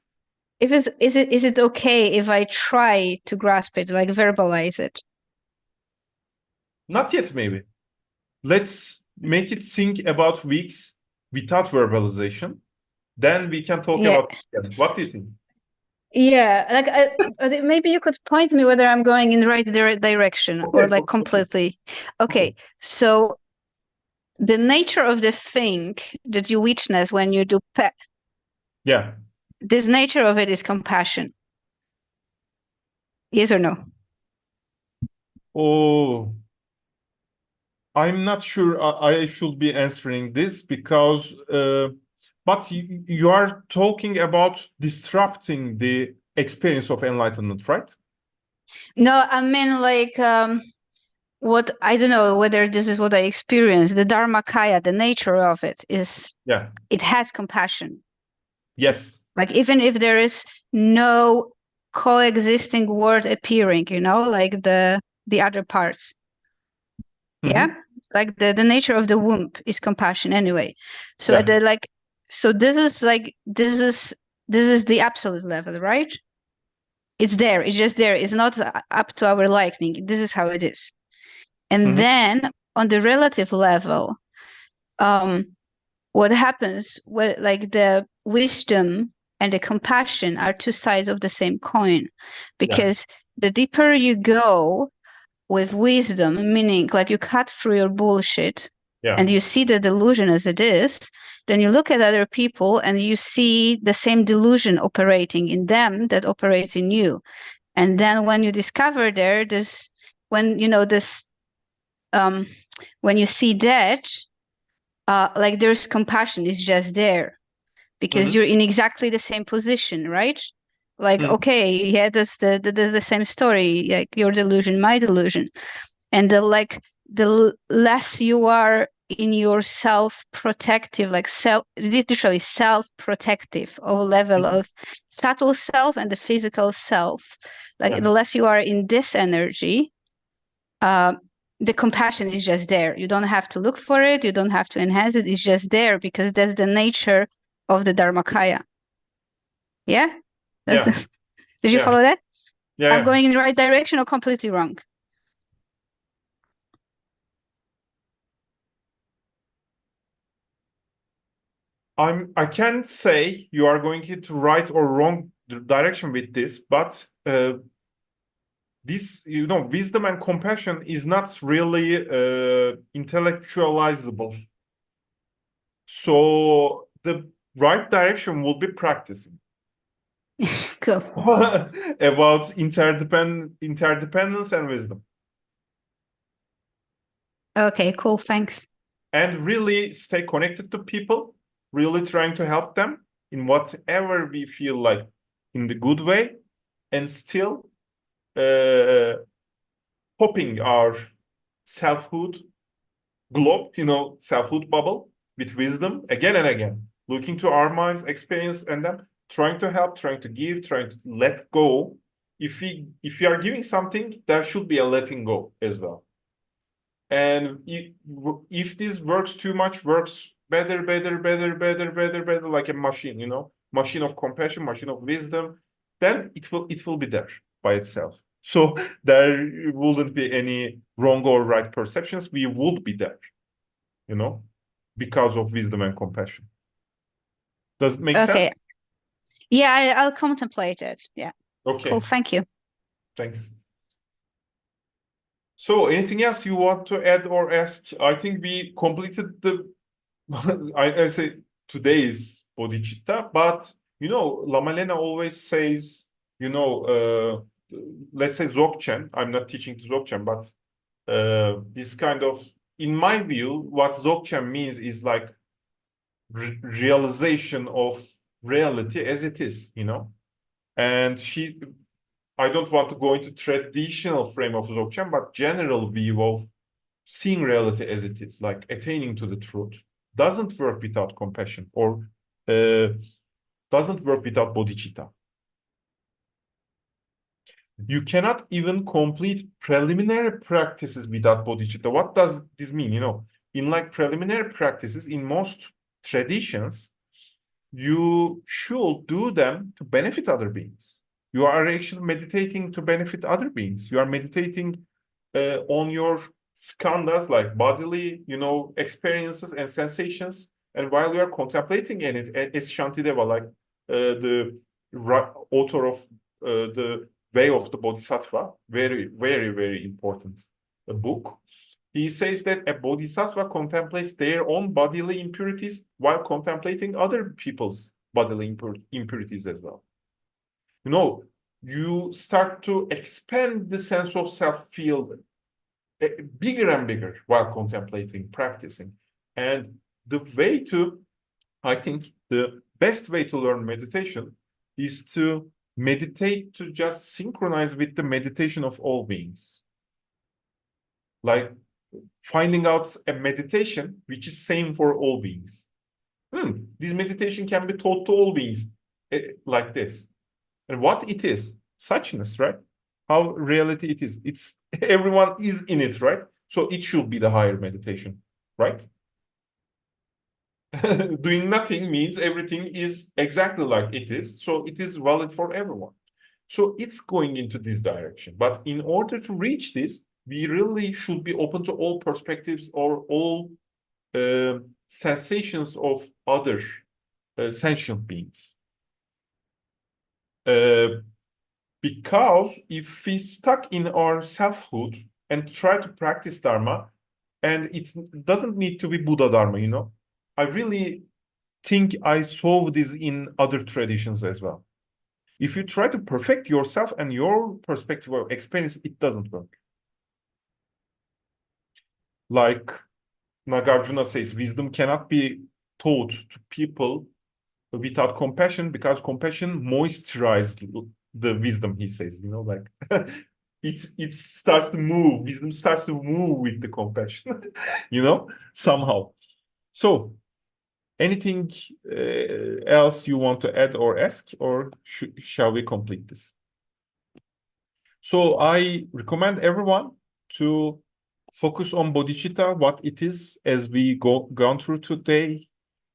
Speaker 6: Is it okay if I try to grasp it, like verbalize it?
Speaker 1: Not yet, maybe. Let's make it sink about weeks without verbalization. Then we can talk about it. What do you think?
Speaker 6: Yeah, like maybe you could point me whether I'm going in the right direction or like completely. Okay, so the nature of the thing that you witness when you do pet.
Speaker 1: Yeah.
Speaker 6: This nature of it is compassion. Yes or no?
Speaker 1: Oh, I'm not sure I should be answering this because, but you are talking about disrupting the experience of enlightenment, right?
Speaker 6: No, I mean like what I don't know whether this is what I experienced. The Dharmakaya, the nature of it is, it has compassion.
Speaker 1: Yes.
Speaker 6: Like even if there is no coexisting word appearing, you know, like the other parts. Yeah, like the nature of the womb is compassion anyway. So at the like, so this is the absolute level, right? It's there. It's just there. It's not up to our liking. This is how it is. And then on the relative level, what happens when like the wisdom and the compassion are two sides of the same coin, because the deeper you go with wisdom, meaning like you cut through your bullshit and you see the delusion as it is, then you look at other people and you see the same delusion operating in them that operates in you. And then when you discover there's when you know this when you see that like there's compassion is just there, because
Speaker 1: Mhm.
Speaker 6: you're in exactly the same position, right? Like,
Speaker 1: Mhm.
Speaker 6: okay, yeah, that's the same story, like your delusion, my delusion. And the less you are in your self-protective, like literally self-protective of level
Speaker 1: Mhm.
Speaker 6: of subtle self and the physical self, like
Speaker 1: Yeah.
Speaker 6: the less you are in this energy, the compassion is just there. You don't have to look for it. You don't have to enhance it. It's just there because that's the nature of the Dharmakaya. Yeah?
Speaker 1: Yeah.
Speaker 6: Did you
Speaker 1: Yeah.
Speaker 6: follow that?
Speaker 1: Yeah.
Speaker 6: I'm
Speaker 1: Yeah.
Speaker 6: going in the right direction or completely wrong?
Speaker 1: I can't say you are going into right or wrong direction with this, but this, wisdom and compassion is not really intellectualizable. So the right direction will be practicing
Speaker 6: Cool.
Speaker 1: about interdependence and wisdom,
Speaker 6: Okay, cool. Thanks.
Speaker 1: and really stay connected to people, really trying to help them in whatever we feel like in the good way, and still popping our selfhood globe, selfhood bubble with wisdom again and again, looking to our minds, experience, and then trying to help, trying to give, trying to let go. If we are giving something, there should be a letting go as well. And if this works too much, works better, like a machine, machine of compassion, machine of wisdom, then it will be there by itself. So there wouldn't be any wrong or right perceptions. We would be there, because of wisdom and compassion. Does it make
Speaker 6: Okay.
Speaker 1: sense?
Speaker 6: Yeah, I'll contemplate it. Yeah.
Speaker 1: Okay.
Speaker 6: Cool. Thank you.
Speaker 1: Thanks. So anything else you want to add or ask? I think we completed I say today's Bodhicitta, but Lamalena always says, let's say Dzogchen. I'm not teaching to Dzogchen, but this kind of, in my view, what Dzogchen means is like realization of reality as it is, And I don't want to go into traditional frame of Dzogchen, but general view of seeing reality as it is, like attaining to the truth, doesn't work without compassion, or doesn't work without bodhicitta. You cannot even complete preliminary practices without bodhicitta. What does this mean? In like preliminary practices, in most traditions, you should do them to benefit other beings. You are actually meditating to benefit other beings. You are meditating on your skandhas, like bodily, experiences and sensations. And while you are contemplating in it, as Shantideva, like the author of the Way of the Bodhisattva, very, very, very important book. He says that a bodhisattva contemplates their own bodily impurities while contemplating other people's bodily impurities as well. You start to expand the sense of self field bigger and bigger while contemplating, practicing. And I think the best way to learn meditation is to meditate to just synchronize with the meditation of all beings. Like finding out a meditation which is same for all beings. This meditation can be taught to all beings like this. And what it is, suchness, right? How reality it is. It's everyone is in it, right? So it should be the higher meditation, right? Doing nothing means everything is exactly like it is. So it is valid for everyone. So it's going into this direction. But in order to reach this, we really should be open to all perspectives or all sensations of other sentient beings. Because if we stuck in our selfhood and try to practice Dharma, and it doesn't need to be Buddha Dharma, I really think I saw this in other traditions as well. If you try to perfect yourself and your perspective or experience, it doesn't work. Like Nagarjuna says, wisdom cannot be taught to people without compassion, because compassion moisturizes the wisdom, he says, you know, like it starts to move, wisdom starts to move with the compassion, you know, somehow. So anything else you want to add or ask, or shall we complete this? So I recommend everyone to focus on bodhicitta, what it is, as we gone through today,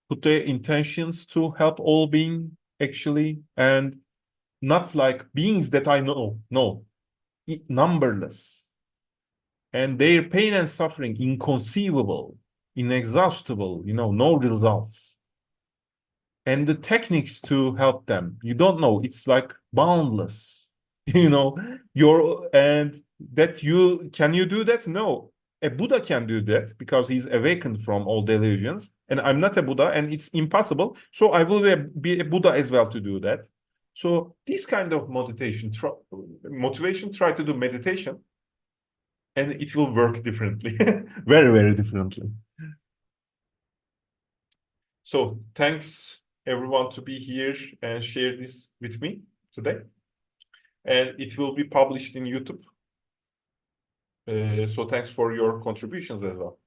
Speaker 1: put their intentions to help all being actually, and not like beings that I know, no, numberless, and their pain and suffering inconceivable, inexhaustible, you know, no results. And the techniques to help them, you don't know, it's like boundless, you know, and that can you do that? No. A Buddha can do that because he's awakened from all delusions, and I'm not a Buddha, and it's impossible. So I will be a Buddha as well to do that. So this kind of motivation, try to do meditation, and it will work differently, very, very differently. So thanks everyone to be here and share this with me today. And it will be published in YouTube. So thanks for your contributions as well.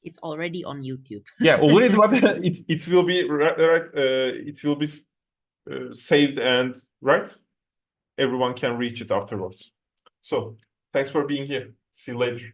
Speaker 2: It's already on YouTube.
Speaker 1: Yeah, already, but it will be it will be saved, and right, everyone can reach it afterwards. So thanks for being here. See you later.